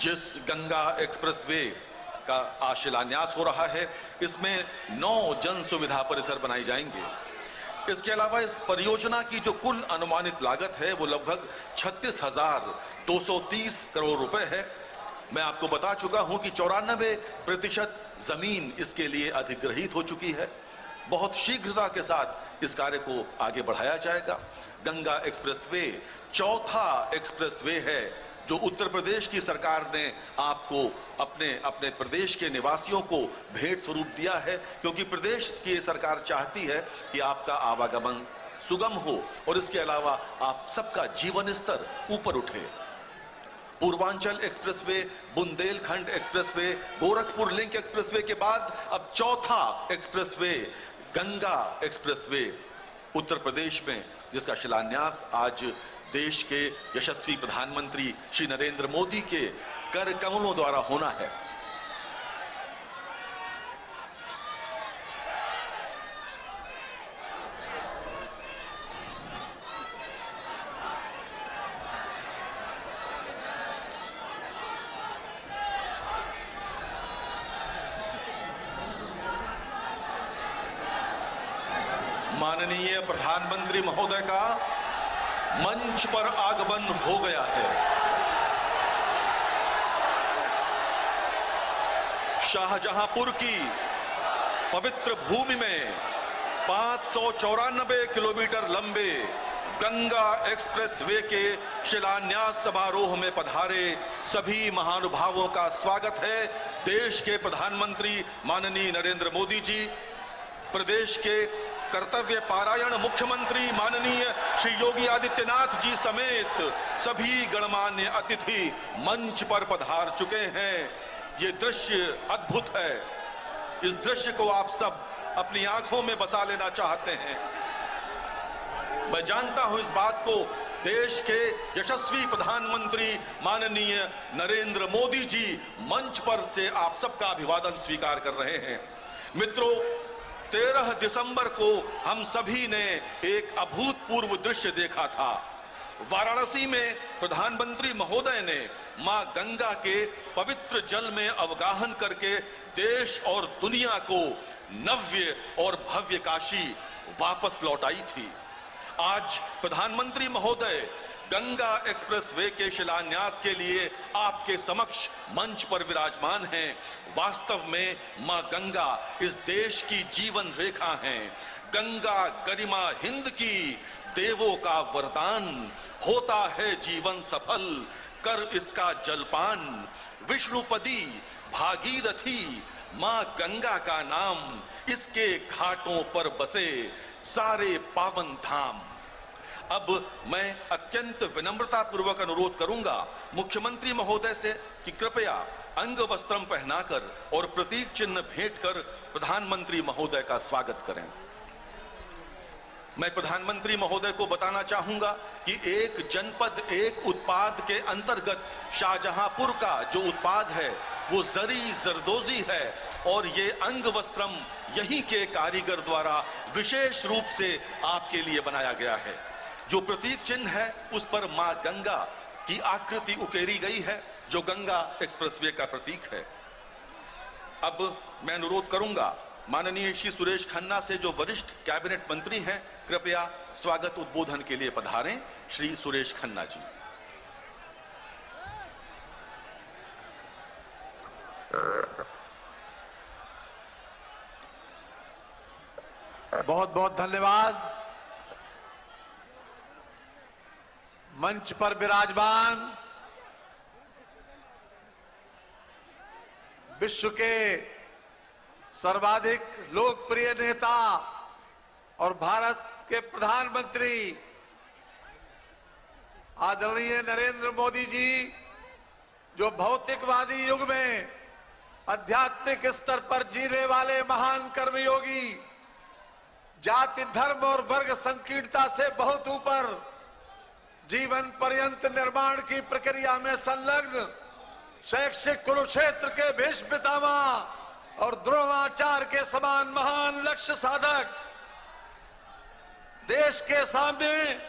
जिस गंगा एक्सप्रेसवे का आज शिलान्यास हो रहा है, इसमें 9 जन सुविधा परिसर बनाए जाएंगे। इसके अलावा इस परियोजना की जो कुल अनुमानित लागत है वो लगभग 36,230 करोड़ रुपए है। मैं आपको बता चुका हूं कि 94% जमीन इसके लिए अधिग्रहित हो चुकी है। बहुत शीघ्रता के साथ इस कार्य को आगे बढ़ाया जाएगा। गंगा एक्सप्रेसवे चौथा एक्सप्रेसवे है जो उत्तर प्रदेश की सरकार ने आपको अपने प्रदेश के निवासियों को भेंट स्वरूप दिया है, क्योंकि प्रदेश की सरकार चाहती है कि आपका आवागमन सुगम हो और इसके अलावा आप सबका जीवन स्तर ऊपर उठे। Purvanchal expressway, Bundelkhand expressway, Gorakhpur link expressway के बाद अब चौथा एक्सप्रेसवे गंगा एक्सप्रेसवे उत्तर प्रदेश में, जिसका शिलान्यास आज देश के यशस्वी प्रधानमंत्री श्री नरेंद्र मोदी के कर कमलों द्वारा होना है। माननीय प्रधानमंत्री महोदय का मंच पर आगमन हो गया है। शाहजहांपुर की पवित्र भूमि में 594 किलोमीटर लंबे गंगा एक्सप्रेसवे के शिलान्यास समारोह में पधारे सभी महानुभावों का स्वागत है। देश के प्रधानमंत्री माननीय नरेंद्र मोदी जी, प्रदेश के कर्तव्य पारायण मुख्यमंत्री माननीय श्री योगी आदित्यनाथ जी समेत सभी गणमान्य अतिथि मंच पर पधार चुके हैं। ये दृश्य अद्भुत है। इस दृश्य को आप सब अपनी आंखों में बसा लेना चाहते हैं। मैं जानता हूं इस बात को देश के यशस्वी प्रधानमंत्री माननीय नरेंद्र मोदी जी मंच पर से आप सबका अभिवादन स्वीकार कर रहे हैं। मित्रों, 13 दिसंबर को हम सभी ने एक अभूतपूर्व दृश्य देखा था। वाराणसी में प्रधानमंत्री महोदय ने मां गंगा के पवित्र जल में अवगाहन करके देश और दुनिया को नव्य और भव्य काशी वापस लौटाई थी। आज प्रधानमंत्री महोदय गंगा एक्सप्रेसवे के शिलान्यास के लिए आपके समक्ष मंच पर विराजमान हैं। वास्तव में मां गंगा इस देश की जीवन रेखा हैं। गंगा गरिमा हिंद की, देवों का वरदान, होता है जीवन सफल, कर इसका जलपान। विष्णुपदी भागीरथी मां गंगा का नाम, इसके घाटों पर बसे सारे पावन धाम। अब मैं अत्यंत विनम्रता पूर्वक अनुरोध करूंगा मुख्यमंत्री महोदय से कि कृपया अंग वस्त्रम पहनाकर और प्रतीक चिन्ह भेंट कर प्रधानमंत्री महोदय का स्वागत करें। मैं प्रधानमंत्री महोदय को बताना चाहूंगा कि एक जनपद एक उत्पाद के अंतर्गत शाहजहांपुर का जो उत्पाद है वो जरी जरदोजी है और ये अंग वस्त्रम यहीं के कारीगर द्वारा विशेष रूप से आपके लिए बनाया गया है। जो प्रतीक चिन्ह है उस पर मां गंगा की आकृति उकेरी गई है, जो गंगा एक्सप्रेसवे का प्रतीक है। अब मैं अनुरोध करूंगा माननीय श्री सुरेश खन्ना से, जो वरिष्ठ कैबिनेट मंत्री हैं, कृपया स्वागत उद्बोधन के लिए पधारें। श्री सुरेश खन्ना जी। बहुत बहुत धन्यवाद। मंच पर विराजमान विश्व के सर्वाधिक लोकप्रिय नेता और भारत के प्रधानमंत्री आदरणीय नरेंद्र मोदी जी, जो भौतिकवादी युग में आध्यात्मिक स्तर पर जीने वाले महान कर्मयोगी, जाति धर्म और वर्ग संकीर्णता से बहुत ऊपर जीवन पर्यंत निर्माण की प्रक्रिया में संलग्न शैक्षिक कुरुक्षेत्र के भीष्म पितामह और द्रोणाचार्य के समान महान लक्ष्य साधक, देश के सामने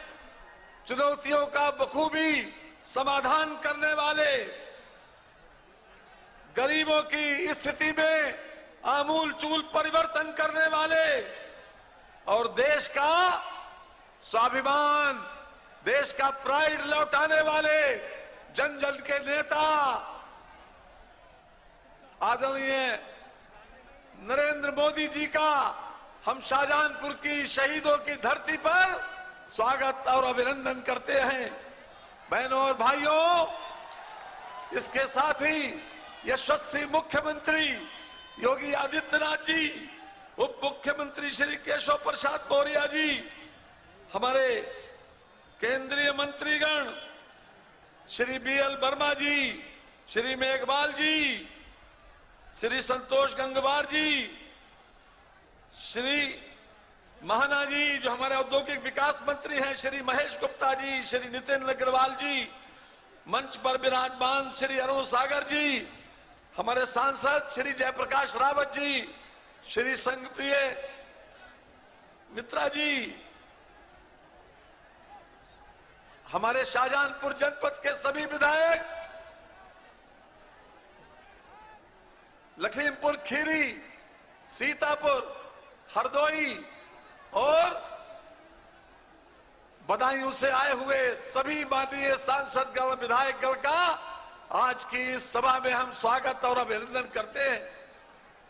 चुनौतियों का बखूबी समाधान करने वाले गरीबों की स्थिति में आमूल चूल परिवर्तन करने वाले और देश का स्वाभिमान, देश का प्राइड लौटाने वाले जन जन के नेता आदरणीय नरेंद्र मोदी जी का हम शाहजहांपुर की शहीदों की धरती पर स्वागत और अभिनंदन करते हैं। बहनों और भाइयों, इसके साथ ही यशस्वी मुख्यमंत्री योगी आदित्यनाथ जी, उप मुख्यमंत्री श्री केशव प्रसाद मौर्य जी, हमारे केंद्रीय मंत्रीगण श्री BL वर्मा जी, श्री मेघवाल जी, श्री संतोष गंगवार जी, श्री महाना जी जो हमारे औद्योगिक विकास मंत्री हैं, श्री महेश गुप्ता जी, श्री नितिन अग्रवाल जी, मंच पर विराजमान श्री अरुण सागर जी, हमारे सांसद श्री जयप्रकाश रावत जी, श्री संघप्रिय मित्रा जी, हमारे शाहजहांपुर जनपद के सभी विधायक, लखीमपुर खीरी, सीतापुर, हरदोई और बदायूं से आए हुए सभी माननीय सांसद गण, विधायक गण का आज की इस सभा में हम स्वागत और अभिनंदन करते हैं।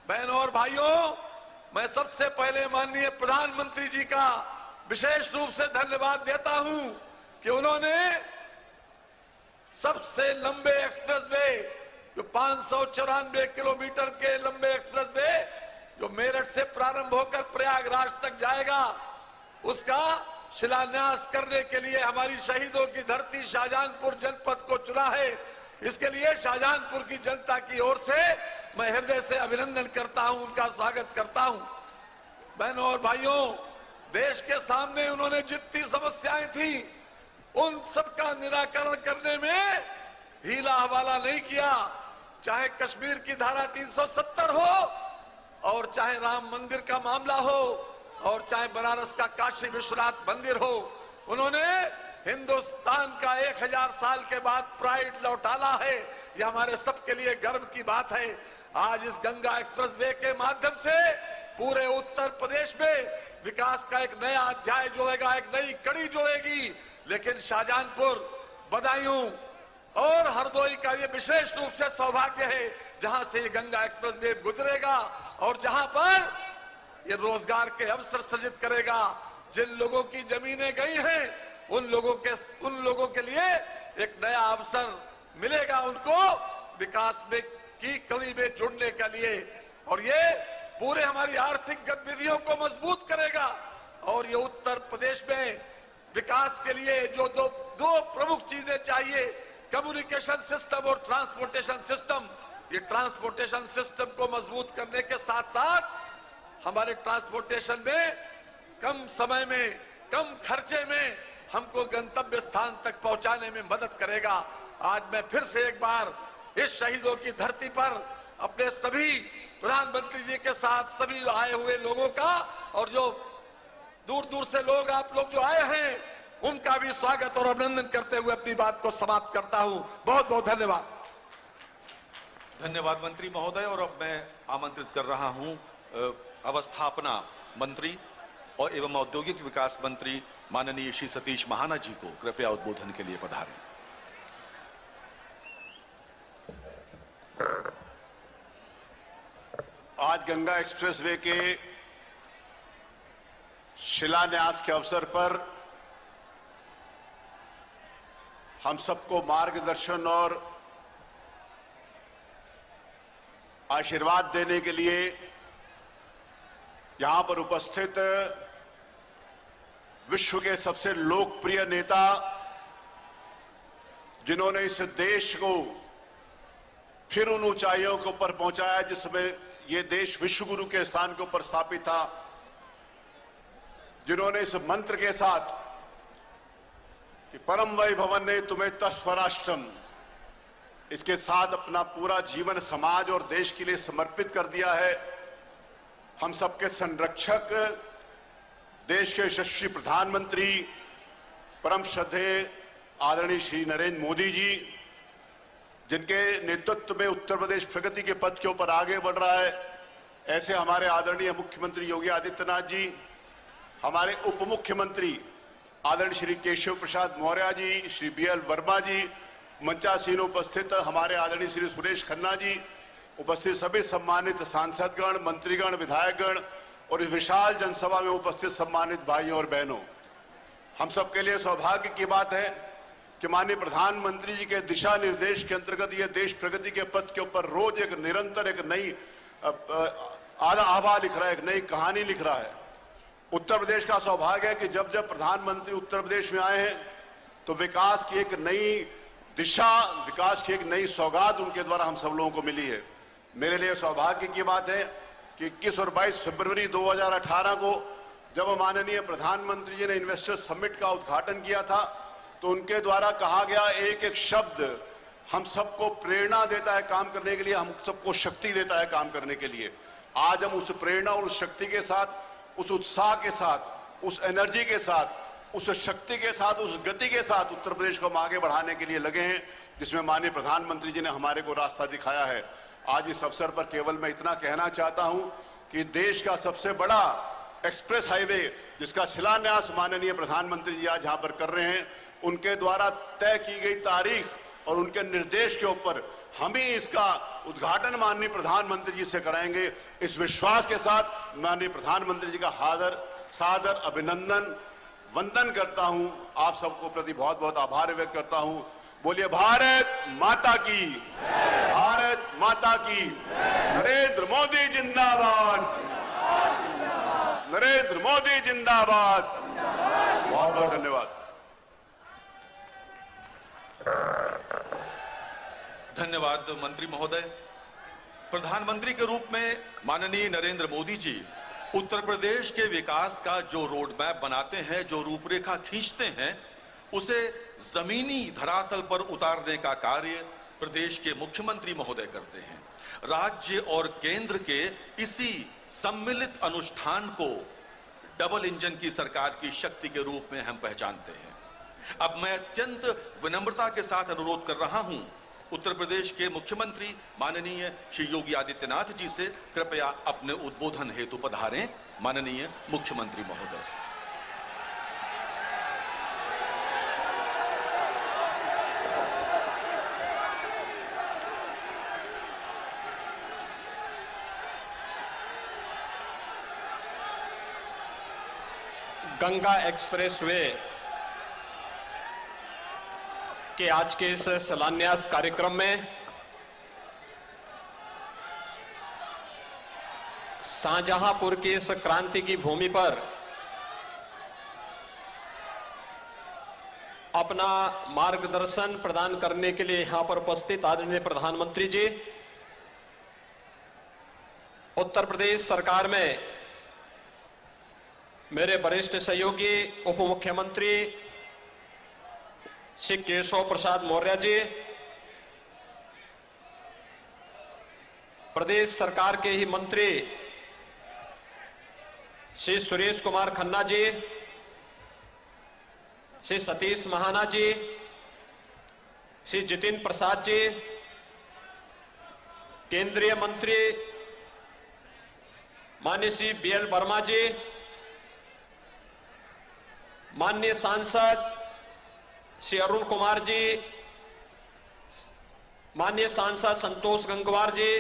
बहनों और भाइयों, मैं सबसे पहले माननीय प्रधानमंत्री जी का विशेष रूप से धन्यवाद देता हूं कि उन्होंने सबसे लंबे एक्सप्रेसवे, जो 594 किलोमीटर के लंबे एक्सप्रेसवे जो मेरठ से प्रारंभ होकर प्रयागराज तक जाएगा, उसका शिलान्यास करने के लिए हमारी शहीदों की धरती शाहजहांपुर जनपद को चुना है। इसके लिए शाहजहांपुर की जनता की ओर से मैं हृदय से अभिनंदन करता हूं, उनका स्वागत करता हूं। बहनों और भाइयों, देश के सामने उन्होंने जितनी समस्याएं थी उन सबका निराकरण करने में हीला हवाला नहीं किया। चाहे कश्मीर की धारा 370 हो, और चाहे राम मंदिर का मामला हो, और चाहे बनारस का काशी विश्वनाथ मंदिर हो, उन्होंने हिंदुस्तान का 1000 साल के बाद प्राइड लौटाला है। यह हमारे सबके लिए गर्व की बात है। आज इस गंगा एक्सप्रेसवे के माध्यम से पूरे उत्तर प्रदेश में विकास का एक नया अध्याय जुड़ेगा, एक नई कड़ी जुड़ेगी। लेकिन शाहजहांपुर, बदायूं और हरदोई का ये विशेष रूप से सौभाग्य है जहां से ये गंगा एक्सप्रेसवे गुजरेगा और जहां पर ये रोजगार के अवसर सृजित करेगा। जिन लोगों की जमीनें गई हैं उन लोगों के लिए एक नया अवसर मिलेगा, उनको विकास में की कड़ी में जुड़ने के लिए, और ये पूरे हमारी आर्थिक गतिविधियों को मजबूत करेगा। और ये उत्तर प्रदेश में विकास के लिए जो दो प्रमुख चीजें चाहिए, कम्युनिकेशन सिस्टम और ट्रांसपोर्टेशन सिस्टम, ये ट्रांसपोर्टेशन सिस्टम को मजबूत करने के साथ साथ हमारे ट्रांसपोर्टेशन में कम समय में, कम खर्चे में हमको गंतव्य स्थान तक पहुंचाने में मदद करेगा। आज मैं फिर से एक बार इस शहीदों की धरती पर अपने सभी प्रधानमंत्री जी के साथ सभी आए हुए लोगों का, और जो दूर दूर से लोग आप लोग जो आए हैं, उनका भी स्वागत और अभिनंदन करते हुए अपनी बात को समाप्त करता हूं। बहुत बहुत धन्यवाद। धन्यवाद मंत्री महोदय। और अब मैं आमंत्रित कर रहा हूं अवस्थापना मंत्री और एवं औद्योगिक विकास मंत्री माननीय श्री सतीश महाना जी को कृपया उद्बोधन के लिए पधारें। आज गंगा एक्सप्रेसवे के शिलान्यास के अवसर पर हम सबको मार्गदर्शन और आशीर्वाद देने के लिए यहां पर उपस्थित विश्व के सबसे लोकप्रिय नेता, जिन्होंने इस देश को फिर उन ऊंचाइयों के ऊपर पहुंचाया जिसमें यह देश विश्व गुरु के स्थान के ऊपर स्थापित था, जिन्होंने इस मंत्र के साथ कि परम वैभवन ने तुम्हें तस्वराष्ट्रम, इसके साथ अपना पूरा जीवन समाज और देश के लिए समर्पित कर दिया है। हम सबके संरक्षक, देश के यशस्वी प्रधानमंत्री, परम श्रद्धेय आदरणीय श्री नरेंद्र मोदी जी, जिनके नेतृत्व में उत्तर प्रदेश प्रगति के पथ के ऊपर आगे बढ़ रहा है, ऐसे हमारे आदरणीय मुख्यमंत्री योगी आदित्यनाथ जी, हमारे उप मुख्यमंत्री आदरणीय श्री केशव प्रसाद मौर्य जी, श्री BL वर्मा जी, मंचासीन उपस्थित हमारे आदरणीय श्री सुरेश खन्ना जी, उपस्थित सभी सम्मानित सांसदगण, मंत्रीगण, विधायकगण और इस विशाल जनसभा में उपस्थित सम्मानित भाइयों और बहनों, हम सबके लिए सौभाग्य की बात है कि माननीय प्रधानमंत्री जी के दिशा निर्देश के अंतर्गत ये देश प्रगति के पथ के ऊपर रोज एक निरंतर एक नई आभा लिख रहा है, एक नई कहानी लिख रहा है। उत्तर प्रदेश का सौभाग्य है कि जब जब प्रधानमंत्री उत्तर प्रदेश में आए हैं तो विकास की एक नई दिशा, विकास की एक नई सौगात उनके द्वारा हम सब लोगों को मिली है। मेरे लिए सौभाग्य की बात है कि 21 और 22 फरवरी 2018 को जब माननीय प्रधानमंत्री जी ने इन्वेस्टर समिट का उद्घाटन किया था तो उनके द्वारा कहा गया एक एक शब्द हम सबको प्रेरणा देता है काम करने के लिए, हम सबको शक्ति देता है काम करने के लिए। आज हम उस प्रेरणा और उस शक्ति के साथ, उस उत्साह के साथ, उस एनर्जी के साथ, उस शक्ति के साथ, उस गति के साथ उत्तर प्रदेश को हम आगे बढ़ाने के लिए लगे हैं, जिसमें माननीय प्रधानमंत्री जी ने हमारे को रास्ता दिखाया है। आज इस अवसर पर केवल मैं इतना कहना चाहता हूं कि देश का सबसे बड़ा एक्सप्रेस हाईवे जिसका शिलान्यास माननीय प्रधानमंत्री जी आज यहां पर कर रहे हैं, उनके द्वारा तय की गई तारीख और उनके निर्देश के ऊपर हम ही इसका उद्घाटन माननीय प्रधानमंत्री जी से कराएंगे। इस विश्वास के साथ माननीय प्रधानमंत्री जी का सादर अभिनंदन, वंदन करता हूं। आप सबको प्रति बहुत बहुत आभार व्यक्त करता हूं। बोलिए भारत माता की, भारत माता की। नरेंद्र मोदी जिंदाबाद, नरेंद्र मोदी जिंदाबाद। बहुत बहुत धन्यवाद। धन्यवाद मंत्री महोदय। प्रधानमंत्री के रूप में माननीय नरेंद्र मोदी जी उत्तर प्रदेश के विकास का जो रोड मैप बनाते हैं, जो रूपरेखा खींचते हैं, उसे जमीनी धरातल पर उतारने का कार्य प्रदेश के मुख्यमंत्री महोदय करते हैं। राज्य और केंद्र के इसी सम्मिलित अनुष्ठान को डबल इंजन की सरकार की शक्ति के रूप में हम पहचानते हैं। अब मैं अत्यंत विनम्रता के साथ अनुरोध कर रहा हूं उत्तर प्रदेश के मुख्यमंत्री माननीय श्री योगी आदित्यनाथ जी से, कृपया अपने उद्बोधन हेतु पधारें। माननीय मुख्यमंत्री महोदय। गंगा एक्सप्रेसवे के आज के इस शिलान्यास कार्यक्रम में शाहजहांपुर की इस क्रांति की भूमि पर अपना मार्गदर्शन प्रदान करने के लिए यहां पर उपस्थित आदरणीय प्रधानमंत्री जी, उत्तर प्रदेश सरकार में मेरे वरिष्ठ सहयोगी उप मुख्यमंत्री श्री केशव प्रसाद मौर्य जी, प्रदेश सरकार के ही मंत्री श्री सुरेश कुमार खन्ना जी, श्री सतीश महाना जी, श्री जितिन प्रसाद जी, केंद्रीय मंत्री माननीय श्री BL वर्मा जी, माननीय सांसद श्री अरुण कुमार जी, माननीय सांसद संतोष गंगवार जी,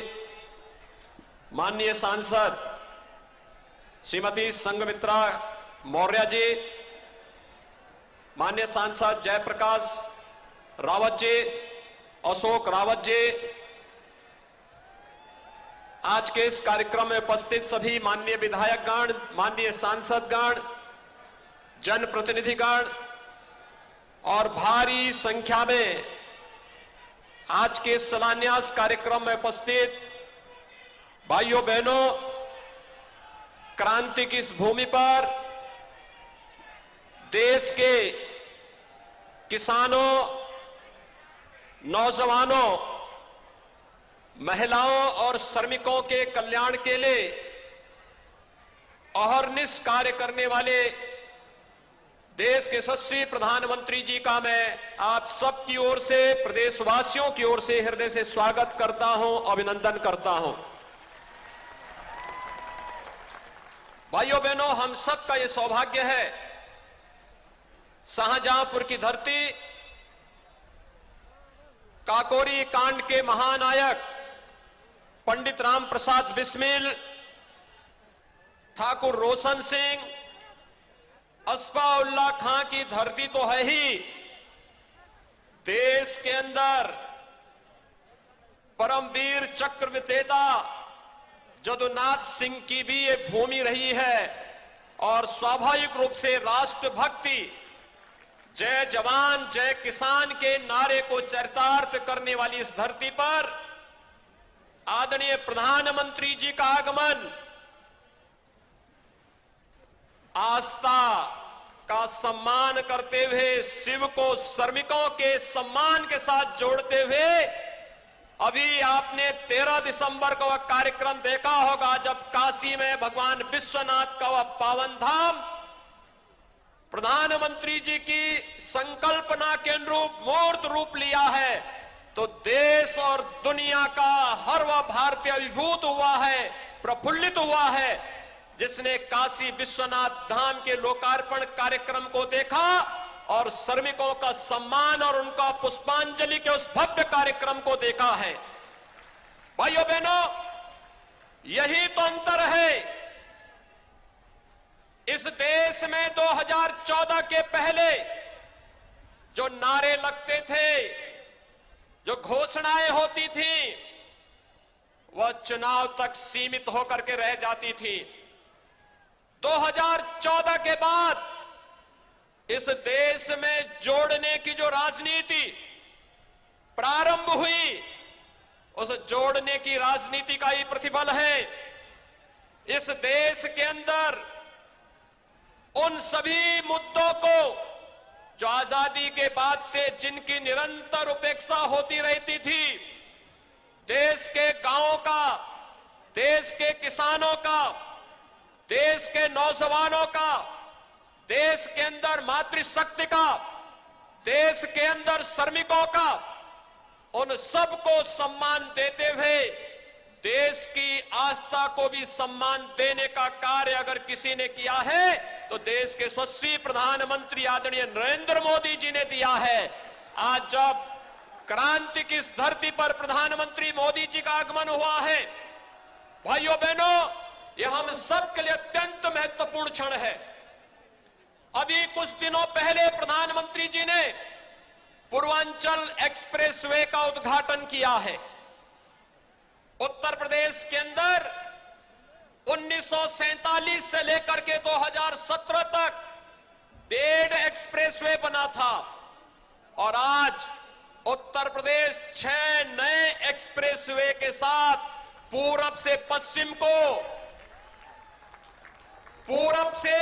माननीय सांसद श्रीमती संघमित्रा मौर्य जी, माननीय सांसद जयप्रकाश रावत जी, अशोक रावत जी, आज के इस कार्यक्रम में उपस्थित सभी माननीय विधायकगण, माननीय सांसदगण, जनप्रतिनिधिगण और भारी संख्या में आज के शिलान्यास कार्यक्रम में उपस्थित भाइयों बहनों, क्रांति की इस भूमि पर देश के किसानों, नौजवानों, महिलाओं और श्रमिकों के कल्याण के लिए अहर्निश कार्य करने वाले देश के यशस्वी प्रधानमंत्री जी का मैं आप सबकी ओर से, प्रदेशवासियों की ओर से हृदय से स्वागत करता हूं, अभिनंदन करता हूं। भाइयों बहनों, हम सबका यह सौभाग्य है, शाहजहांपुर की धरती काकोरी कांड के महानायक पंडित राम प्रसाद बिस्मिल, ठाकुर रोशन सिंह, अस्फाउल्लाह खां की धरती तो है ही, देश के अंदर परमवीर चक्र विजेता जदुनाथ सिंह की भी ये भूमि रही है और स्वाभाविक रूप से राष्ट्रभक्ति, जय जवान जय किसान के नारे को चरितार्थ करने वाली इस धरती पर आदरणीय प्रधानमंत्री जी का आगमन आस्था का सम्मान करते हुए, शिव को श्रमिकों के सम्मान के साथ जोड़ते हुए, अभी आपने 13 दिसंबर को वह कार्यक्रम देखा होगा जब काशी में भगवान विश्वनाथ का वह पावन धाम प्रधानमंत्री जी की संकल्पना के अनुरूप मूर्त रूप लिया है, तो देश और दुनिया का हर वह भारतीय अभिभूत हुआ है, प्रफुल्लित हुआ है, जिसने काशी विश्वनाथ धाम के लोकार्पण कार्यक्रम को देखा और श्रमिकों का सम्मान और उनका पुष्पांजलि के उस भव्य कार्यक्रम को देखा है। भाइयों बहनों, यही तो अंतर है। इस देश में 2014 के पहले जो नारे लगते थे, जो घोषणाएं होती थी, वह चुनाव तक सीमित होकर के रह जाती थी। 2014 के बाद इस देश में जोड़ने की जो राजनीति प्रारंभ हुई, उस जोड़ने की राजनीति का ही प्रतिफल है। इस देश के अंदर उन सभी मुद्दों को जो आजादी के बाद से जिनकी निरंतर उपेक्षा होती रहती थी, देश के गांवों का, देश के किसानों का, देश के नौजवानों का, देश के अंदर मातृशक्ति का, देश के अंदर श्रमिकों का, उन सबको सम्मान देते हुए देश की आस्था को भी सम्मान देने का कार्य अगर किसी ने किया है तो देश के यशस्वी प्रधानमंत्री आदरणीय नरेंद्र मोदी जी ने दिया है। आज जब क्रांति की इस धरती पर प्रधानमंत्री मोदी जी का आगमन हुआ है, भाइयों बहनों, यह हम सब के लिए अत्यंत महत्वपूर्ण क्षण है। अभी कुछ दिनों पहले प्रधानमंत्री जी ने पूर्वांचल एक्सप्रेसवे का उद्घाटन किया है। उत्तर प्रदेश के अंदर 1947 से लेकर के 2017 तक 1.5 एक्सप्रेसवे बना था और आज उत्तर प्रदेश 6 नए एक्सप्रेसवे के साथ पूरब से पश्चिम को, पूरब से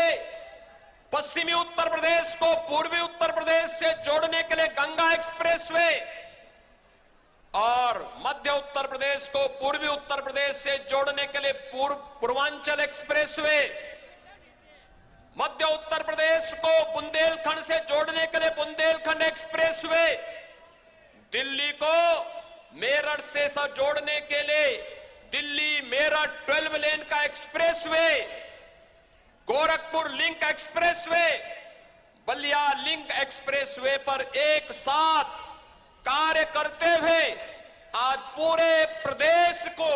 पश्चिमी उत्तर प्रदेश को पूर्वी उत्तर प्रदेश से जोड़ने के लिए गंगा एक्सप्रेसवे और मध्य उत्तर प्रदेश को पूर्वी उत्तर प्रदेश से जोड़ने के लिए पूर्वांचल एक्सप्रेसवे, मध्य उत्तर प्रदेश को बुंदेलखंड से जोड़ने के लिए बुंदेलखंड एक्सप्रेसवे, दिल्ली को मेरठ से जोड़ने के लिए दिल्ली मेरठ 12 लेन का expressway, Gorakhpur link expressway, Ballia link expressway पर एक साथ कार्य करते हुए आज पूरे प्रदेश को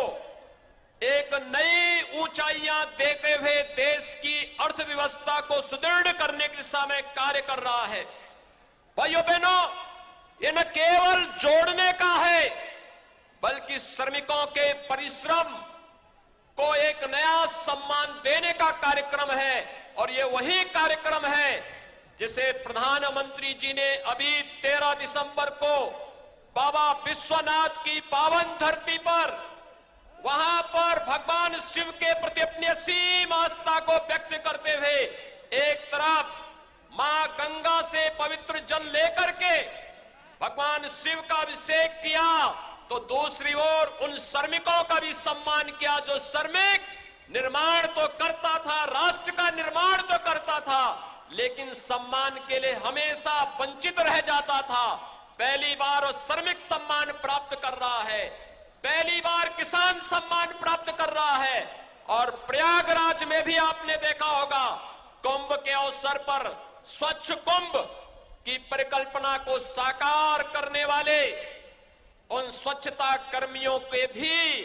एक नई ऊंचाइयां देते हुए देश की अर्थव्यवस्था को सुदृढ़ करने की दिशा में कार्य कर रहा है। भाइयों बहनों, ये न केवल जोड़ने का है बल्कि श्रमिकों के परिश्रम को एक नया सम्मान देने का कार्यक्रम है और ये वही कार्यक्रम है जिसे प्रधानमंत्री जी ने अभी 13 दिसंबर को बाबा विश्वनाथ की पावन धरती पर, वहां पर भगवान शिव के प्रति अपनी असीम आस्था को व्यक्त करते हुए एक तरफ मां गंगा से पवित्र जल लेकर के भगवान शिव का अभिषेक किया तो दूसरी ओर उन श्रमिकों का भी सम्मान किया जो श्रमिक निर्माण तो करता था, राष्ट्र का निर्माण तो करता था, लेकिन सम्मान के लिए हमेशा वंचित रह जाता था। पहली बार वो श्रमिक सम्मान प्राप्त कर रहा है, पहली बार किसान सम्मान प्राप्त कर रहा है। और प्रयागराज में भी आपने देखा होगा, कुंभ के अवसर पर स्वच्छ कुंभ की परिकल्पना को साकार करने वाले उन स्वच्छता कर्मियों के भी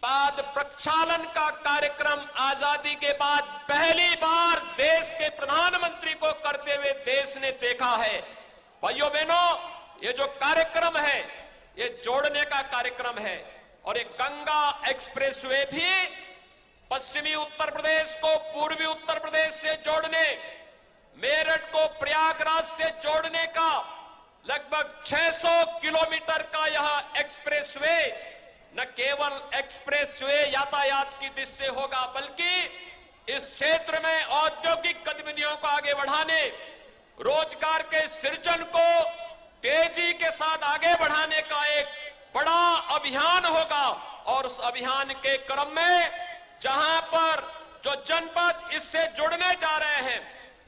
पाद प्रक्षालन का कार्यक्रम आजादी के बाद पहली बार देश के प्रधानमंत्री को करते हुए देश ने देखा है। भाइयों बहनों, ये जो कार्यक्रम है ये जोड़ने का कार्यक्रम है। और ये गंगा एक्सप्रेसवे भी पश्चिमी उत्तर प्रदेश को पूर्वी उत्तर प्रदेश से जोड़ने, मेरठ को प्रयागराज से जोड़ने का लगभग 600 किलोमीटर का यह एक्सप्रेसवे न केवल एक्सप्रेसवे यातायात की दृष्टि से होगा, बल्कि इस क्षेत्र में औद्योगिक गतिविधियों को आगे बढ़ाने, रोजगार के सृजन को तेजी के साथ आगे बढ़ाने का एक बड़ा अभियान होगा। और उस अभियान के क्रम में जहां पर जो जनपद इससे जुड़ने जा रहे हैं,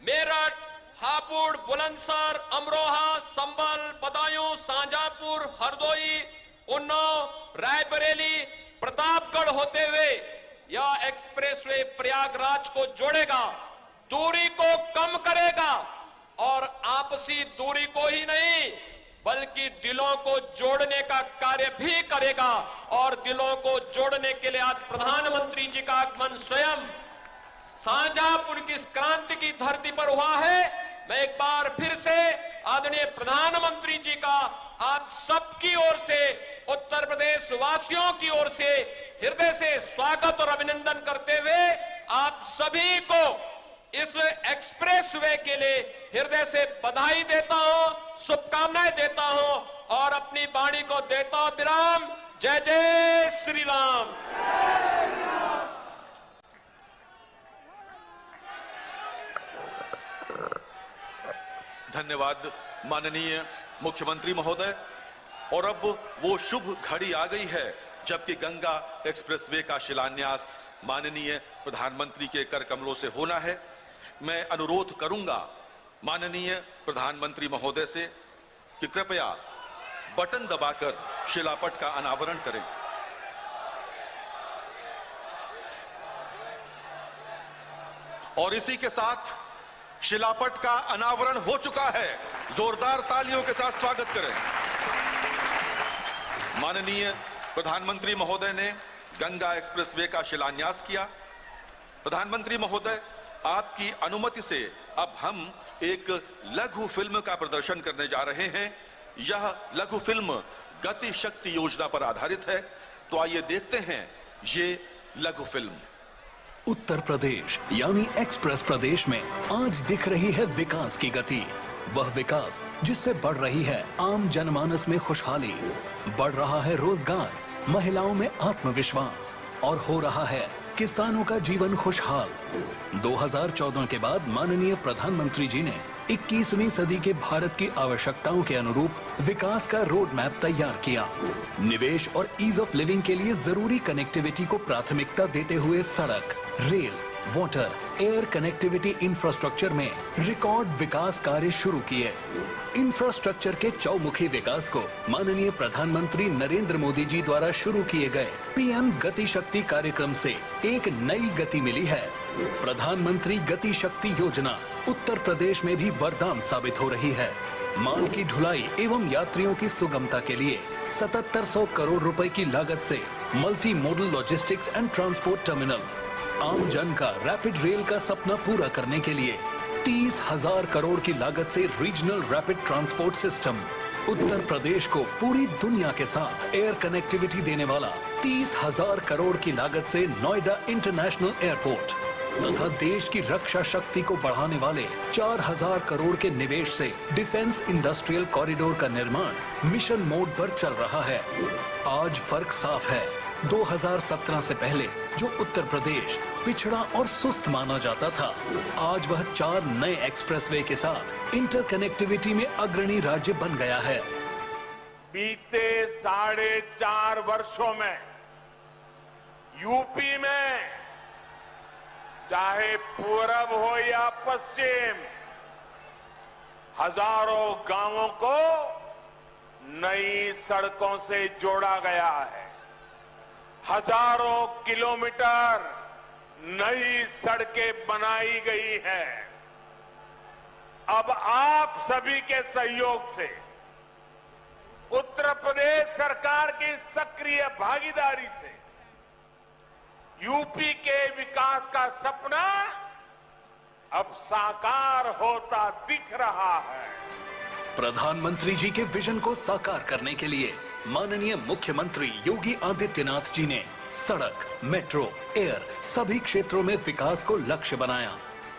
मेरठ, हापुड़, बुलंदशहर, अमरोहा, संभल, बदायूं, शाहजहांपुर, हरदोई, उन्नाव, रायबरेली, प्रतापगढ़ होते हुए यह एक्सप्रेसवे प्रयागराज को जोड़ेगा, दूरी को कम करेगा और आपसी दूरी को ही नहीं बल्कि दिलों को जोड़ने का कार्य भी करेगा। और दिलों को जोड़ने के लिए आज प्रधानमंत्री जी का आगमन स्वयं शाहजहांपुर की इस क्रांति की धरती पर हुआ है। मैं एक बार फिर से आदरणीय प्रधानमंत्री जी का आप सबकी ओर से, उत्तर प्रदेश वासियों की ओर से हृदय से स्वागत और अभिनंदन करते हुए आप सभी को इस एक्सप्रेसवे के लिए हृदय से बधाई देता हूं, शुभकामनाएं देता हूं और अपनी वाणी को देता हूं विराम। जय जय श्री राम। धन्यवाद माननीय मुख्यमंत्री महोदय। और अब वो शुभ घड़ी आ गई है जबकि गंगा एक्सप्रेसवे का शिलान्यास माननीय प्रधानमंत्री के कर कमलों से होना है। मैं अनुरोध करूंगा माननीय प्रधानमंत्री महोदय से कि कृपया बटन दबाकर शिलापट का अनावरण करें। और इसी के साथ शिलापट का अनावरण हो चुका है। जोरदार तालियों के साथ स्वागत करें। माननीय प्रधानमंत्री महोदय ने गंगा एक्सप्रेसवे का शिलान्यास किया। प्रधानमंत्री महोदय, आपकी अनुमति से अब हम एक लघु फिल्म का प्रदर्शन करने जा रहे हैं। यह लघु फिल्म गति शक्ति योजना पर आधारित है। तो आइए देखते हैं ये लघु फिल्म। उत्तर प्रदेश यानी एक्सप्रेस प्रदेश में आज दिख रही है विकास की गति। वह विकास जिससे बढ़ रही है आम जनमानस में खुशहाली, बढ़ रहा है रोजगार, महिलाओं में आत्मविश्वास और हो रहा है किसानों का जीवन खुशहाल। 2014 के बाद माननीय प्रधानमंत्री जी ने 21वीं सदी के भारत की आवश्यकताओं के अनुरूप विकास का रोड मैप तैयार किया। निवेश और ईज ऑफ लिविंग के लिए जरूरी कनेक्टिविटी को प्राथमिकता देते हुए सड़क, rail, water, air connectivity infrastructure में रिकॉर्ड विकास कार्य शुरू किए। इंफ्रास्ट्रक्चर के चौमुखी विकास को माननीय प्रधानमंत्री नरेंद्र मोदी जी द्वारा शुरू किए गए पीएम गति शक्ति कार्यक्रम से एक नई गति मिली है। प्रधानमंत्री गति शक्ति योजना उत्तर प्रदेश में भी वरदान साबित हो रही है। माल की ढुलाई एवं यात्रियों की सुगमता के लिए 7700 करोड़ रुपए की लागत से multi modal logistics and transport terminal, आम जन का रैपिड रेल का सपना पूरा करने के लिए 30,000 करोड़ की लागत से regional rapid transport system, Uttar Pradesh को पूरी दुनिया के साथ एयर कनेक्टिविटी देने वाला 30,000 करोड़ की लागत से नोएडा इंटरनेशनल एयरपोर्ट तथा देश की रक्षा शक्ति को बढ़ाने वाले 4,000 करोड़ के निवेश से डिफेंस इंडस्ट्रियल कॉरिडोर का निर्माण मिशन मोड पर चल रहा है। आज फर्क साफ है। 2017 से पहले जो उत्तर प्रदेश पिछड़ा और सुस्त माना जाता था, आज वह 4 नए एक्सप्रेसवे के साथ इंटरकनेक्टिविटी में अग्रणी राज्य बन गया है। बीते 4.5 वर्षों में यूपी में चाहे पूरब हो या पश्चिम, हजारों गांवों को नई सड़कों से जोड़ा गया है। हजारों किलोमीटर नई सड़कें बनाई गई हैं। अब आप सभी के सहयोग से, उत्तर प्रदेश सरकार की सक्रिय भागीदारी से यूपी के विकास का सपना अब साकार होता दिख रहा है। प्रधानमंत्री जी के विजन को साकार करने के लिए माननीय मुख्यमंत्री योगी आदित्यनाथ जी ने सड़क, मेट्रो, एयर सभी क्षेत्रों में विकास को लक्ष्य बनाया।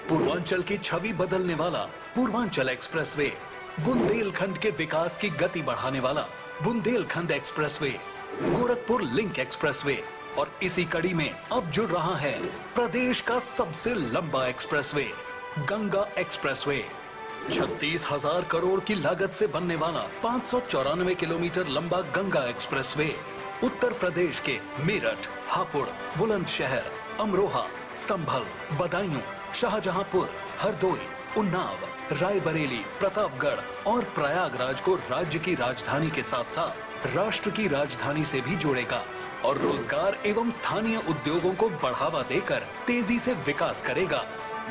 पूर्वांचल की छवि बदलने वाला पूर्वांचल एक्सप्रेसवे, बुंदेलखंड के विकास की गति बढ़ाने वाला Bundelkhand expressway, Gorakhpur link expressway और इसी कड़ी में अब जुड़ रहा है प्रदेश का सबसे लंबा एक्सप्रेसवे, गंगा एक्सप्रेसवे। 36,000 करोड़ की लागत से बनने वाला 594 किलोमीटर लंबा गंगा एक्सप्रेसवे उत्तर प्रदेश के मेरठ, हापुड़, बुलंदशहर, अमरोहा, संभल, बदायूं, शाहजहांपुर, हरदोई, उन्नाव, रायबरेली, प्रतापगढ़ और प्रयागराज को राज्य की राजधानी के साथ साथ राष्ट्र की राजधानी से भी जोड़ेगा और रोजगार एवं स्थानीय उद्योगों को बढ़ावा देकर तेजी से विकास करेगा।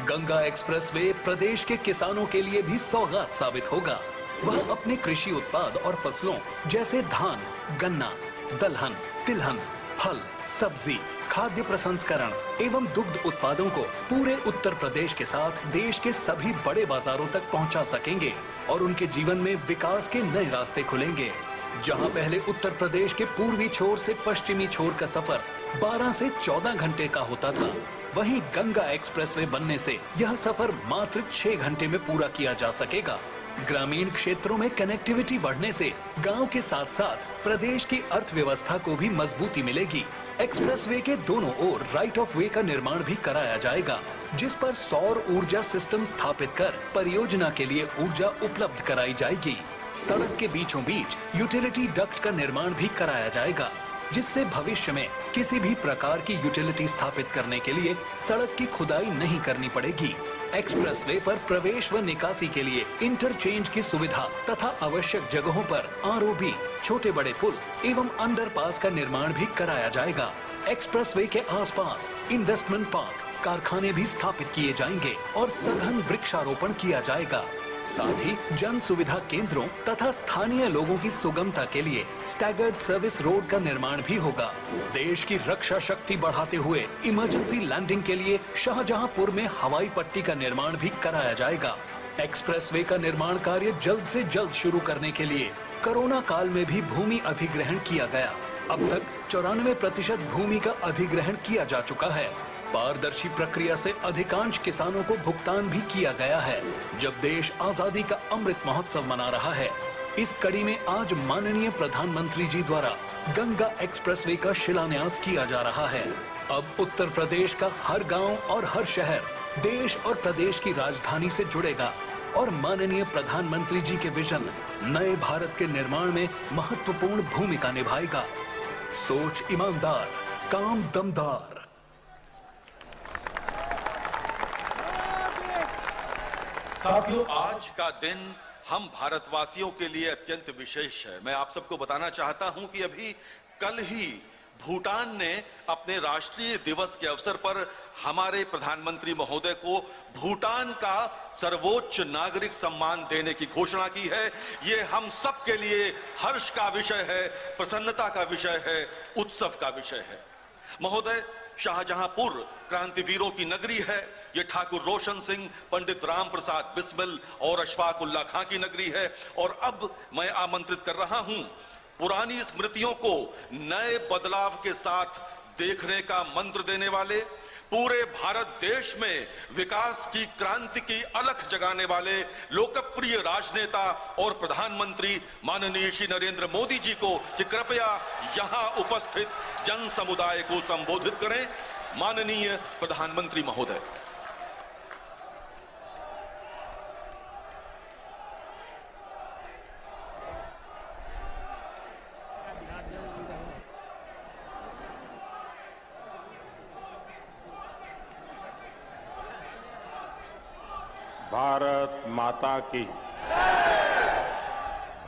गंगा एक्सप्रेसवे प्रदेश के किसानों के लिए भी सौगात साबित होगा। वह अपने कृषि उत्पाद और फसलों जैसे धान, गन्ना, दलहन, तिलहन, फल, सब्जी, खाद्य प्रसंस्करण एवं दुग्ध उत्पादों को पूरे उत्तर प्रदेश के साथ देश के सभी बड़े बाजारों तक पहुंचा सकेंगे और उनके जीवन में विकास के नए रास्ते खुलेंगे। जहां पहले उत्तर प्रदेश के पूर्वी छोर से पश्चिमी छोर का सफर 12 से 14 घंटे का होता था, वहीं गंगा एक्सप्रेसवे बनने से यह सफर मात्र 6 घंटे में पूरा किया जा सकेगा। ग्रामीण क्षेत्रों में कनेक्टिविटी बढ़ने से गांव के साथ साथ प्रदेश की अर्थव्यवस्था को भी मजबूती मिलेगी। एक्सप्रेसवे के दोनों ओर राइट ऑफ वे का निर्माण भी कराया जाएगा, जिस पर सौर ऊर्जा सिस्टम स्थापित कर परियोजना के लिए ऊर्जा उपलब्ध कराई जाएगी। सड़क के बीचों बीच यूटिलिटी डक्ट का निर्माण भी कराया जाएगा, जिससे भविष्य में किसी भी प्रकार की यूटिलिटी स्थापित करने के लिए सड़क की खुदाई नहीं करनी पड़ेगी। एक्सप्रेसवे पर प्रवेश व निकासी के लिए इंटरचेंज की सुविधा तथा आवश्यक जगहों पर आरओबी, छोटे बड़े पुल एवं अंडरपास का निर्माण भी कराया जाएगा। एक्सप्रेसवे के आसपास इन्वेस्टमेंट पार्क, कारखाने भी स्थापित किए जाएंगे और सघन वृक्षारोपण किया जाएगा। साथ ही जन सुविधा केंद्रों तथा स्थानीय लोगों की सुगमता के लिए स्टैगर्ड सर्विस रोड का निर्माण भी होगा। देश की रक्षा शक्ति बढ़ाते हुए इमरजेंसी लैंडिंग के लिए शाहजहांपुर में हवाई पट्टी का निर्माण भी कराया जाएगा। एक्सप्रेसवे का निर्माण कार्य जल्द से जल्द शुरू करने के लिए कोरोना काल में भी भूमि अधिग्रहण किया गया। अब तक 94% भूमि का अधिग्रहण किया जा चुका है। पारदर्शी प्रक्रिया से अधिकांश किसानों को भुगतान भी किया गया है। जब देश आजादी का अमृत महोत्सव मना रहा है, इस कड़ी में आज माननीय प्रधानमंत्री जी द्वारा गंगा एक्सप्रेसवे का शिलान्यास किया जा रहा है। अब उत्तर प्रदेश का हर गांव और हर शहर देश और प्रदेश की राजधानी से जुड़ेगा और माननीय प्रधानमंत्री जी के विजन नए भारत के निर्माण में महत्वपूर्ण भूमिका निभाएगा। सोच ईमानदार, काम दमदार। साथियों, आज का दिन हम भारतवासियों के लिए अत्यंत विशेष है। मैं आप सबको बताना चाहता हूं कि अभी कल ही भूटान ने अपने राष्ट्रीय दिवस के अवसर पर हमारे प्रधानमंत्री महोदय को भूटान का सर्वोच्च नागरिक सम्मान देने की घोषणा की है। ये हम सब के लिए हर्ष का विषय है, प्रसन्नता का विषय है, उत्सव का विषय है। महोदय, शाहजहांपुर क्रांतिवीरों की नगरी है। ये ठाकुर रोशन सिंह, पंडित राम प्रसाद बिस्मिल और अशफाक उल्लाह खां की नगरी है। और अब मैं आमंत्रित कर रहा हूं पुरानी स्मृतियों को नए बदलाव के साथ देखने का मंत्र देने वाले, पूरे भारत देश में विकास की क्रांति की अलख जगाने वाले लोकप्रिय राजनेता और प्रधानमंत्री माननीय श्री नरेंद्र मोदी जी को कि कृपया यहां उपस्थित जन समुदाय को संबोधित करें। माननीय प्रधानमंत्री महोदय। भारत माता की